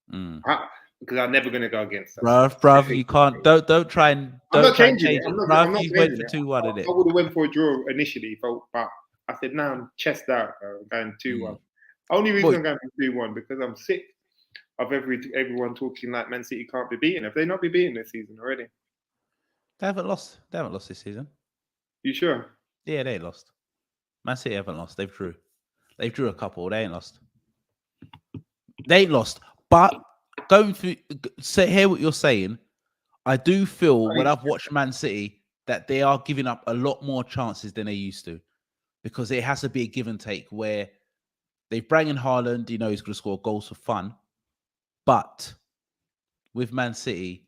[SPEAKER 2] Because I'm never gonna go against that.
[SPEAKER 1] Bruv, you can't. Don't try and.
[SPEAKER 2] I'm not changing
[SPEAKER 1] change
[SPEAKER 2] it.
[SPEAKER 1] Bruv, you went for 2-1, innit?
[SPEAKER 2] I would have went for a draw initially, but I said, now I'm chest out. I'm going 2-1. Only reason I'm going for 2-1 because I'm sick of everyone talking like Man City can't be beaten. Have they not been beaten this season already?
[SPEAKER 1] They haven't lost. They haven't lost this season.
[SPEAKER 2] You sure?
[SPEAKER 1] Yeah, they lost. Man City haven't lost. They've drew. They've drew a couple. They ain't lost. They ain't lost. But going through, hear what you're saying. I do feel when I've watched Man City that they are giving up a lot more chances than they used to, because it has to be a give and take where they've brought in Haaland. You know he's going to score goals for fun, but with Man City,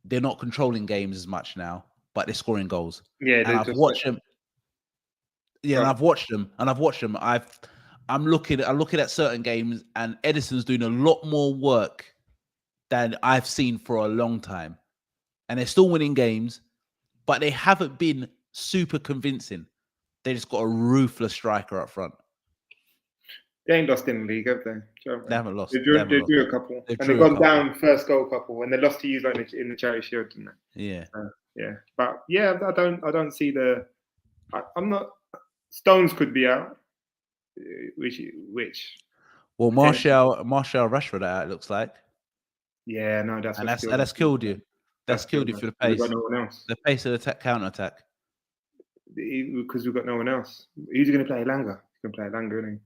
[SPEAKER 1] they're not controlling games as much now, but they're scoring goals.
[SPEAKER 2] Yeah,
[SPEAKER 1] and I've watched them. Yeah, and I've watched them. I'm looking at certain games, and Edison's doing a lot more work than I've seen for a long time. And they're still winning games, but they haven't been super convincing. They just got a ruthless striker up front.
[SPEAKER 2] They ain't lost in the league, have they?
[SPEAKER 1] They haven't lost.
[SPEAKER 2] They drew a couple. They've gone down first goal couple, and they lost to you like in the Charity Shield, didn't they?
[SPEAKER 1] Yeah.
[SPEAKER 2] Yeah. But yeah, I don't see I'm not. Stones could be out. Which?
[SPEAKER 1] Well, Martial Rashford out, it looks like.
[SPEAKER 2] Yeah, no, that's
[SPEAKER 1] killed you. That's killed you for the pace.
[SPEAKER 2] We've got no one else.
[SPEAKER 1] The pace of the counter attack.
[SPEAKER 2] Because we've got no one else. Who's going to play Elanga? He's going to play Elanga, isn't he?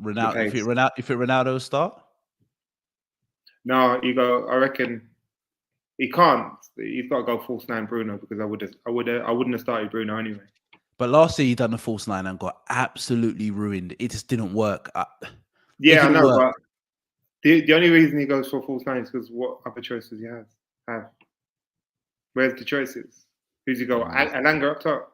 [SPEAKER 1] Ronaldo. If Ronaldo start?
[SPEAKER 2] No, I reckon he can't. He's got to go false nine Bruno, because I wouldn't have started Bruno anyway.
[SPEAKER 1] But last year he done the false nine and got absolutely ruined. It just didn't work.
[SPEAKER 2] Yeah, I know. But the only reason he goes for false nine is because what other choices he have? Where's the choices? Who's he go? Elanga up top.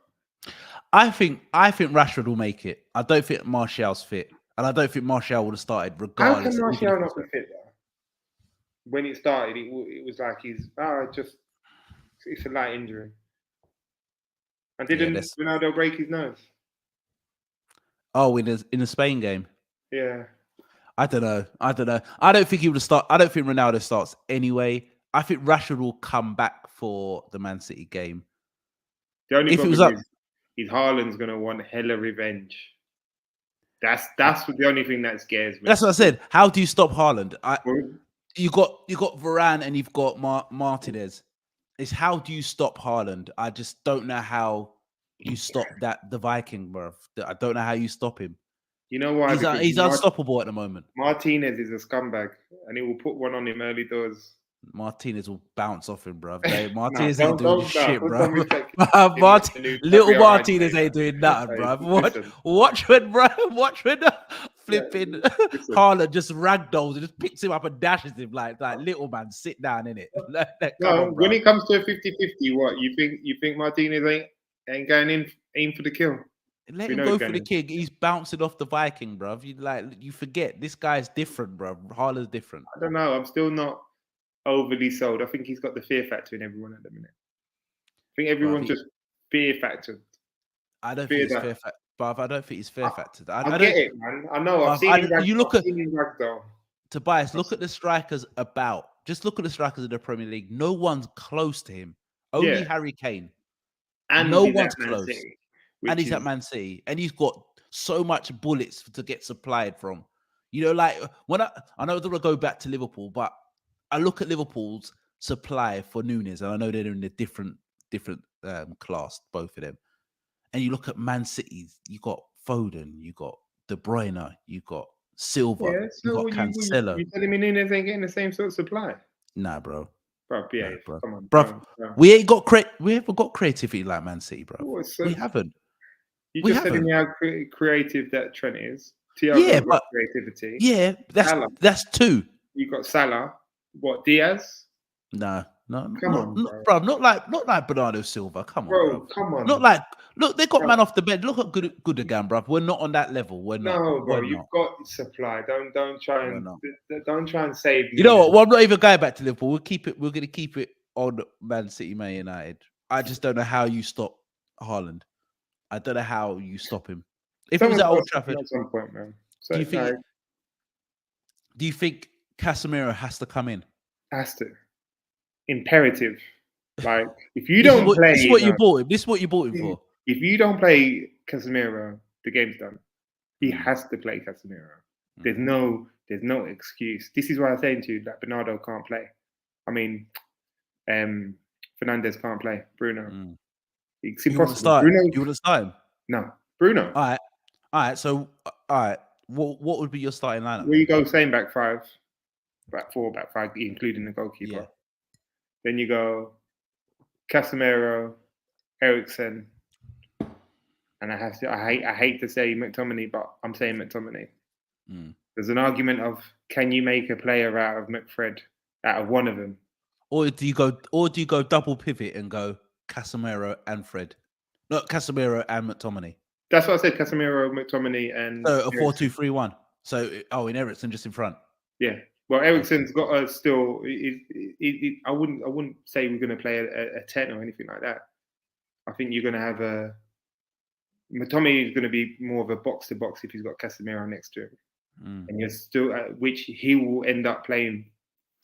[SPEAKER 2] I
[SPEAKER 1] think Rashford will make it. I don't think Martial's fit, and I don't think Martial would have started regardless.
[SPEAKER 2] How can Martial not be fit though? When it started, it was like it's a light injury. And didn't Ronaldo break his nose?
[SPEAKER 1] Oh, in the Spain game.
[SPEAKER 2] Yeah.
[SPEAKER 1] I don't know. I don't think he would start. I don't think Ronaldo starts anyway. I think Rashford will come back for the Man City game.
[SPEAKER 2] The only problem is Haaland's gonna want hella revenge. That's the only thing that scares me.
[SPEAKER 1] That's what I said. How do you stop Haaland? You got Varane and you've got Martinez. It's how do you stop Haaland? I just don't know how you stop the Viking, bro. I don't know how you stop him.
[SPEAKER 2] You know why?
[SPEAKER 1] He's unstoppable at the moment.
[SPEAKER 2] Martinez is a scumbag, and he will put one on him early doors.
[SPEAKER 1] Martinez will bounce off him, bro. Martinez ain't doing shit, bro. Little Martinez ain't doing nothing, bro. Watch when flipping Haaland just ragdolls and just picks him up and dashes him like little man. Sit down in it.
[SPEAKER 2] When it comes to a 50-50, what you think Martinez ain't Ain't going in, aim for the kill.
[SPEAKER 1] Let
[SPEAKER 2] We
[SPEAKER 1] him
[SPEAKER 2] know
[SPEAKER 1] go
[SPEAKER 2] he's
[SPEAKER 1] for
[SPEAKER 2] going
[SPEAKER 1] the
[SPEAKER 2] in.
[SPEAKER 1] kick. He's bouncing off the Viking, bruv. You forget this guy's different, bruv. Haaland's different.
[SPEAKER 2] I don't know. I'm still not overly sold. I think he's got the fear factor in everyone at the minute. I think everyone's just fear factored.
[SPEAKER 1] I don't
[SPEAKER 2] Fear
[SPEAKER 1] think it's
[SPEAKER 2] that.
[SPEAKER 1] fair, bruv. I don't think it's fair factored. I
[SPEAKER 2] I
[SPEAKER 1] don't
[SPEAKER 2] get it, man. I know. I've seen him.
[SPEAKER 1] you look at
[SPEAKER 2] Ragdoll.
[SPEAKER 1] Tobias. Look at the strikers about. Just look at the strikers in the Premier League. No one's close to him. Only
[SPEAKER 2] Yeah.
[SPEAKER 1] Harry Kane.
[SPEAKER 2] And
[SPEAKER 1] No
[SPEAKER 2] he's
[SPEAKER 1] one's
[SPEAKER 2] at Man
[SPEAKER 1] close.
[SPEAKER 2] City,
[SPEAKER 1] And
[SPEAKER 2] which
[SPEAKER 1] he's at
[SPEAKER 2] is
[SPEAKER 1] Man City, and he's got so much bullets to get supplied from. You know, like when I know they'll go back to Liverpool, but I look at Liverpool's supply for Nunes, and I know they're in a different class, both of them. And you look at Man City's, you got Foden, you got De Bruyne, you got Silva,
[SPEAKER 2] yeah.
[SPEAKER 1] you
[SPEAKER 2] So
[SPEAKER 1] got Cancelo.
[SPEAKER 2] you telling me Nunes ain't getting the same sort of supply?
[SPEAKER 1] Nah, bro.
[SPEAKER 2] Bro, yeah.
[SPEAKER 1] Nah, bro.
[SPEAKER 2] Come on,
[SPEAKER 1] Bro.
[SPEAKER 2] bro.
[SPEAKER 1] We haven't got creativity like Man City, bro. We haven't.
[SPEAKER 2] You
[SPEAKER 1] We
[SPEAKER 2] just telling
[SPEAKER 1] haven't.
[SPEAKER 2] me how creative that Trent is.
[SPEAKER 1] Yeah,
[SPEAKER 2] Thiago got
[SPEAKER 1] but
[SPEAKER 2] creativity.
[SPEAKER 1] yeah,
[SPEAKER 2] Salah.
[SPEAKER 1] that's two.
[SPEAKER 2] You got Salah. What, Diaz?
[SPEAKER 1] No,
[SPEAKER 2] Come on, bro.
[SPEAKER 1] bro. Not like Bernardo Silva. Come on, bro.
[SPEAKER 2] Come on.
[SPEAKER 1] Not like look. They got
[SPEAKER 2] Bro.
[SPEAKER 1] man off the bed. Look at good again, bro. We're not on that level. We're not.
[SPEAKER 2] No, bro.
[SPEAKER 1] We're
[SPEAKER 2] You've
[SPEAKER 1] not.
[SPEAKER 2] got supply. Don't try
[SPEAKER 1] We're
[SPEAKER 2] and
[SPEAKER 1] not.
[SPEAKER 2] don't try and save me.
[SPEAKER 1] You know what? Well, I'm not even going back to Liverpool. We'll keep it. We're going to keep it on Man City, Man United. I just don't know how you stop Haaland. I don't know how you stop him. If it was at Old Trafford,
[SPEAKER 2] at some point, man. So,
[SPEAKER 1] do you think Casemiro has to come in?
[SPEAKER 2] Has to. Imperative. Like if you don't play,
[SPEAKER 1] this is what you bought him. This is what you bought him for.
[SPEAKER 2] If you don't play Casemiro, the game's done. He has to play Casemiro. There's no excuse. This is why I'm saying to you that Bernardo can't play. I mean, Fernandes can't play. Bruno. It's impossible.
[SPEAKER 1] You want to start him?
[SPEAKER 2] No, Bruno.
[SPEAKER 1] All right. So, all right. What would be your starting lineup?
[SPEAKER 2] Where you go, same back five, back four, back five, including the goalkeeper.
[SPEAKER 1] Yeah.
[SPEAKER 2] Then you go Casemiro, Eriksen, and I hate to say McTominay, but I'm saying McTominay. There's an argument of can you make a player out of McFred, out of one of them,
[SPEAKER 1] or do you go double pivot and go Casemiro and Fred? No, Casemiro and McTominay.
[SPEAKER 2] That's what I said. Casemiro, McTominay, and
[SPEAKER 1] so a 4-2-3-1. So in Eriksen just in front.
[SPEAKER 2] Yeah. Well, Eriksen's got a still. I wouldn't say we're going to play a 10 or anything like that. I think you're going to have a. McTominay is going to be more of a box to box if he's got Casemiro next to him, and you're still which he will end up playing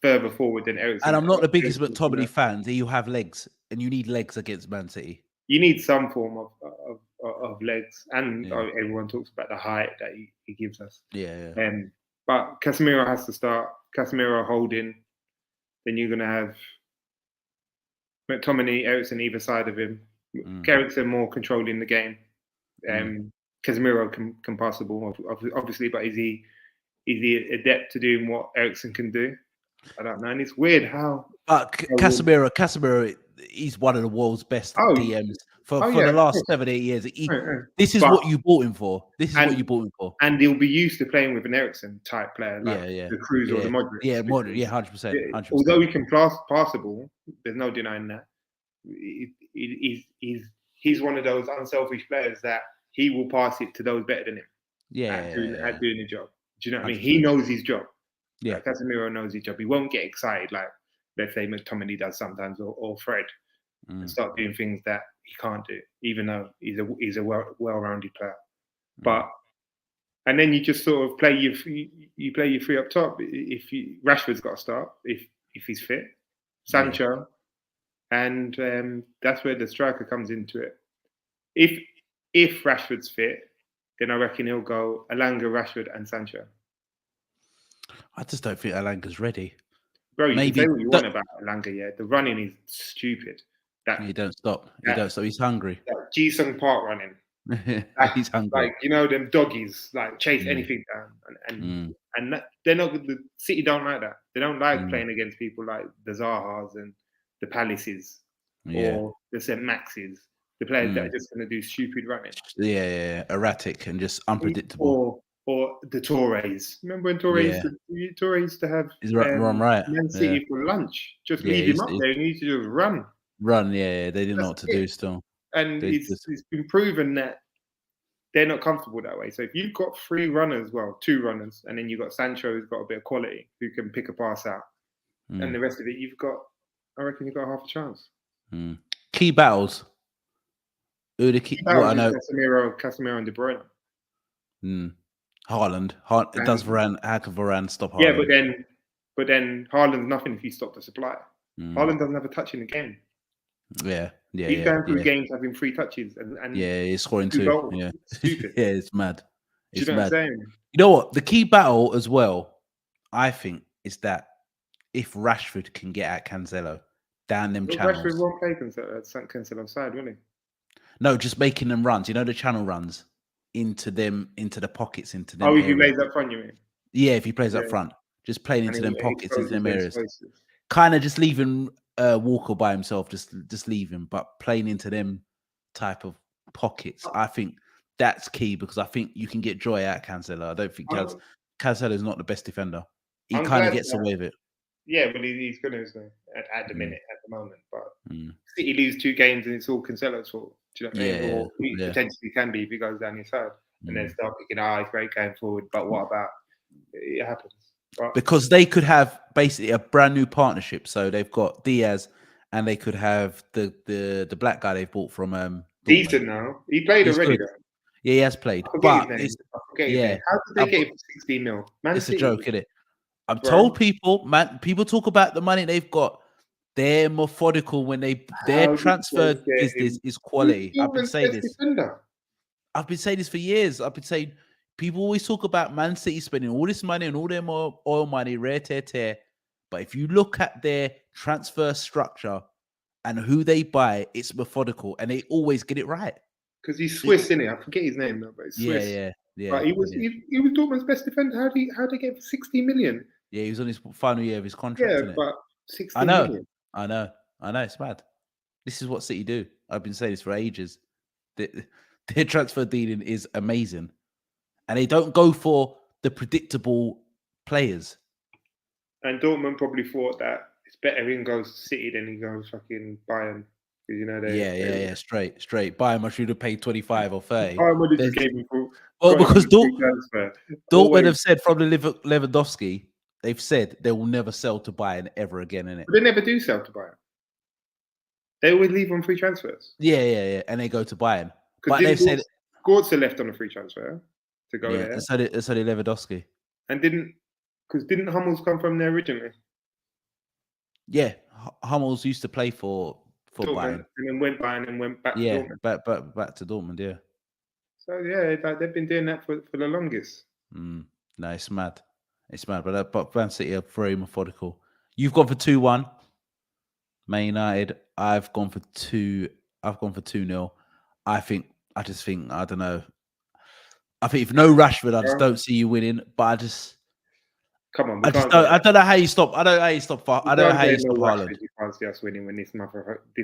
[SPEAKER 2] further forward than Eriksen.
[SPEAKER 1] And I'm not the biggest McTominay fan. You have legs, and you need legs against Man City.
[SPEAKER 2] You need some form of legs, and everyone talks about the height that he gives us.
[SPEAKER 1] Yeah.
[SPEAKER 2] But Casemiro has to start. Casemiro holding. Then you're going to have McTominay, Eriksen either side of him. Eriksen more controlling the game. Casemiro can pass the ball, obviously, but is he adept to doing what Eriksen can do? I don't know. And it's weird how.
[SPEAKER 1] Casemiro, he's one of the world's best DMs for the last 7-8 years. This is what you bought him for. And
[SPEAKER 2] he'll be used to playing with an Eriksen type player, like the Cruz or the Modric.
[SPEAKER 1] Yeah, Modric. Yeah, 100%.
[SPEAKER 2] Although he can pass the ball, there's no denying that. He's one of those unselfish players that he will pass it to those better than him. At doing the job. Do you know what I mean? He knows his job. Yeah, Casemiro knows his job. He won't get excited like, let's say, McTominay does sometimes, or Fred, and start doing things that he can't do, even though he's a well-rounded player. But and then you just sort of play your three up top. Rashford's got to start if he's fit, Sancho, and that's where the striker comes into it. If Rashford's fit, then I reckon he'll go Elanga, Rashford, and Sancho.
[SPEAKER 1] I just don't think Elanga's ready.
[SPEAKER 2] Bro, you can say what you want about Elanga, yeah. The running is stupid.
[SPEAKER 1] He don't stop. He's hungry.
[SPEAKER 2] Ji-sung Park running.
[SPEAKER 1] He's hungry.
[SPEAKER 2] Like, them doggies, like chase anything down. And they're not good. The City don't like that. They don't like playing against people like the Zahas and the Palaces or the St. Maxes. The players that are just going to do stupid running.
[SPEAKER 1] Yeah. Erratic and just unpredictable.
[SPEAKER 2] Or the Torres. Remember when Torres used to have
[SPEAKER 1] run right.
[SPEAKER 2] Man City for lunch? Just leave him up there and he used to just run.
[SPEAKER 1] They didn't know what to do still.
[SPEAKER 2] and it's been proven that they're not comfortable that way. So if you've got 2 runners, and then you've got Sancho who's got a bit of quality, who can pick a pass out, and the rest of it, I reckon you've got half a chance.
[SPEAKER 1] Key battles. Who the key? What I know,
[SPEAKER 2] Casemiro and De Bruyne.
[SPEAKER 1] Haaland. Does Varane? How can Varane stop Haaland?
[SPEAKER 2] Yeah, but then Haaland's nothing if you stop the supply. Haaland doesn't have a touch in the game.
[SPEAKER 1] Yeah.
[SPEAKER 2] He's going through games having 3 touches and
[SPEAKER 1] he's scoring 2
[SPEAKER 2] goals.
[SPEAKER 1] Yeah,
[SPEAKER 2] Stupid.
[SPEAKER 1] Yeah, it's mad.
[SPEAKER 2] It's mad. What I'm saying?
[SPEAKER 1] You know what? The key battle as well, I think, is that if Rashford can get at Cancelo down them channels.
[SPEAKER 2] Rashford won't play Cancelo's side, will he?
[SPEAKER 1] No, just making them runs. You know the channel runs into the pockets, into them.
[SPEAKER 2] Oh, if he plays up front, you mean?
[SPEAKER 1] Yeah, if he plays up front, just playing into them pockets, into them areas. Kind of just leaving Walker by himself, just leave him, but playing into them type of pockets. I think that's key because I think you can get joy out of Cancelo. I don't think Cancelo is not the best defender. He kind of gets away with it.
[SPEAKER 2] Yeah, but he's going to at the minute, at the moment. But City lose 2 games and it's all Cancelo's fault. Do you know what I mean? Or he potentially can be if he goes down his side and then start picking, it's great going forward. But what about it happens? But,
[SPEAKER 1] because they could have basically a brand new partnership. So they've got Diaz and they could have the black guy they've bought from
[SPEAKER 2] decent now. He played already though.
[SPEAKER 1] Yeah, he has played. But
[SPEAKER 2] how did they get it for 16 mil?
[SPEAKER 1] It's a joke, isn't it? I've told people, man, people talk about the money they've got. They're methodical when their transfer is quality. I've been saying this. I've been saying this for years. I've been saying people always talk about Man City spending all this money and all their oil money, rare tear. But if you look at their transfer structure and who they buy, it's methodical and they always get it right.
[SPEAKER 2] Because he's Swiss, isn't he? I forget his name though, but he's Swiss.
[SPEAKER 1] Yeah.
[SPEAKER 2] But he was Dortmund's best defender. How did they get it for 60 million?
[SPEAKER 1] Yeah, he was on his final year of his contract.
[SPEAKER 2] Yeah, but 60 million.
[SPEAKER 1] I know. It's mad. This is what City do. I've been saying this for ages. Their transfer dealing is amazing. And they don't go for the predictable players.
[SPEAKER 2] And Dortmund probably thought that it's better he goes City than he goes fucking Bayern. Because you know they
[SPEAKER 1] straight. Bayern must should have paid 25 or 30.
[SPEAKER 2] Bayern just gave him
[SPEAKER 1] because Dortmund have said from the Lewandowski, they've said they will never sell to Bayern ever again, innit?
[SPEAKER 2] But they never do sell to Bayern. They always leave on free transfers.
[SPEAKER 1] Yeah. And they go to Bayern. But they've said
[SPEAKER 2] Götze left on a free transfer to go there.
[SPEAKER 1] So did Lewandowski.
[SPEAKER 2] And didn't Hummels come from there originally?
[SPEAKER 1] Yeah, Hummels used to play for Bayern.
[SPEAKER 2] And then went Bayern and went back to Dortmund.
[SPEAKER 1] Back to Dortmund, yeah.
[SPEAKER 2] So they've been doing that for the longest.
[SPEAKER 1] No, it's mad. It's mad. But Man City are very methodical. You've gone for 2-1. Man United. I've gone for 2-0. I don't know. I think if no Rashford, I just don't see you winning. But
[SPEAKER 2] come on,
[SPEAKER 1] I don't know how you stop. I don't know how you stop. I don't know how you stop Haaland.
[SPEAKER 2] You can't see us winning when this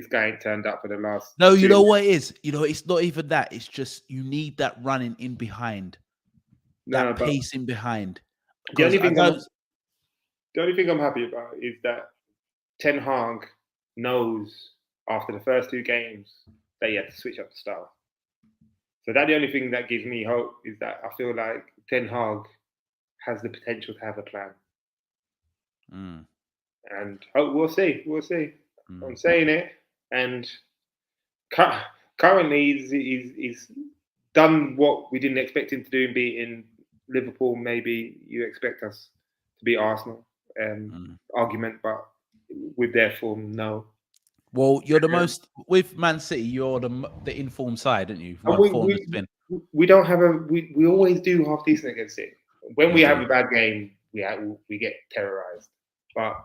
[SPEAKER 2] guy ain't turned up for the last.
[SPEAKER 1] No, you know what it is. It's not even that. It's just you need that running in behind, that pace in behind.
[SPEAKER 2] The only thing I'm happy about is that Ten Hag knows after the first 2 games that he had to switch up the style. So that's the only thing that gives me hope is that I feel like Ten Hag has the potential to have a plan. And we'll see. I'm saying it. And currently he's done what we didn't expect him to do in beating Liverpool. Maybe you expect us to beat Arsenal. Argument, but with their form, no.
[SPEAKER 1] Well, you're the most with Man City. You're the informed side, aren't you?
[SPEAKER 2] We don't have we always do half decent against it. When we have a bad game, we get terrorized. But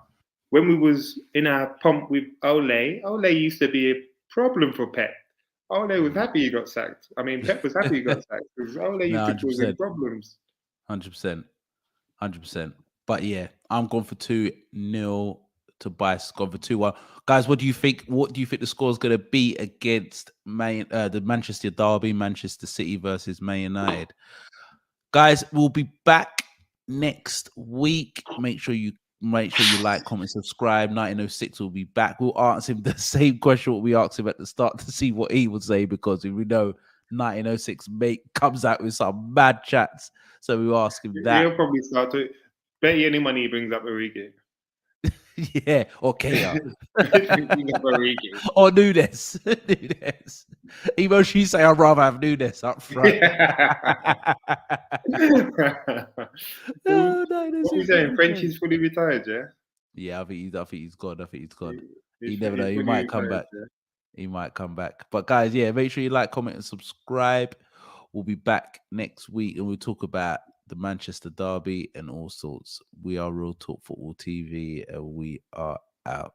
[SPEAKER 2] when we was in our pump with Ole used to be a problem for Pep. Ole was happy he got sacked. I mean, Pep was happy he got sacked because Ole used to cause him problems.
[SPEAKER 1] 100%. But yeah, I'm going for 2-0. Tobias gone for 2-1. Guys, what do you think? What do you think the score is going to be against the Manchester Derby, Manchester City versus Man United? Guys, we'll be back next week. Make sure you Make sure you like, comment, subscribe. 1906 will be back. We'll answer him the same question what we asked him at the start to see what he would say, because we know 1906 mate comes out with some mad chats. So we ask him that.
[SPEAKER 2] He'll probably start to bet you any money he brings up Origi.
[SPEAKER 1] Yeah, or Kea.
[SPEAKER 2] Or
[SPEAKER 1] Nunes. Nunes. Even she say I'd rather have Nunes up front.
[SPEAKER 2] What are you saying? French is fully retired, yeah?
[SPEAKER 1] Yeah, I think he's gone. I think he's gone.
[SPEAKER 2] He's
[SPEAKER 1] You never know. He
[SPEAKER 2] fully
[SPEAKER 1] might come
[SPEAKER 2] retired,
[SPEAKER 1] back.
[SPEAKER 2] yeah?
[SPEAKER 1] He might come back. But guys, yeah, make sure you like, comment, and subscribe. We'll be back next week and we'll talk about the Manchester Derby and all sorts. We are Real Talk Football TV and we are out.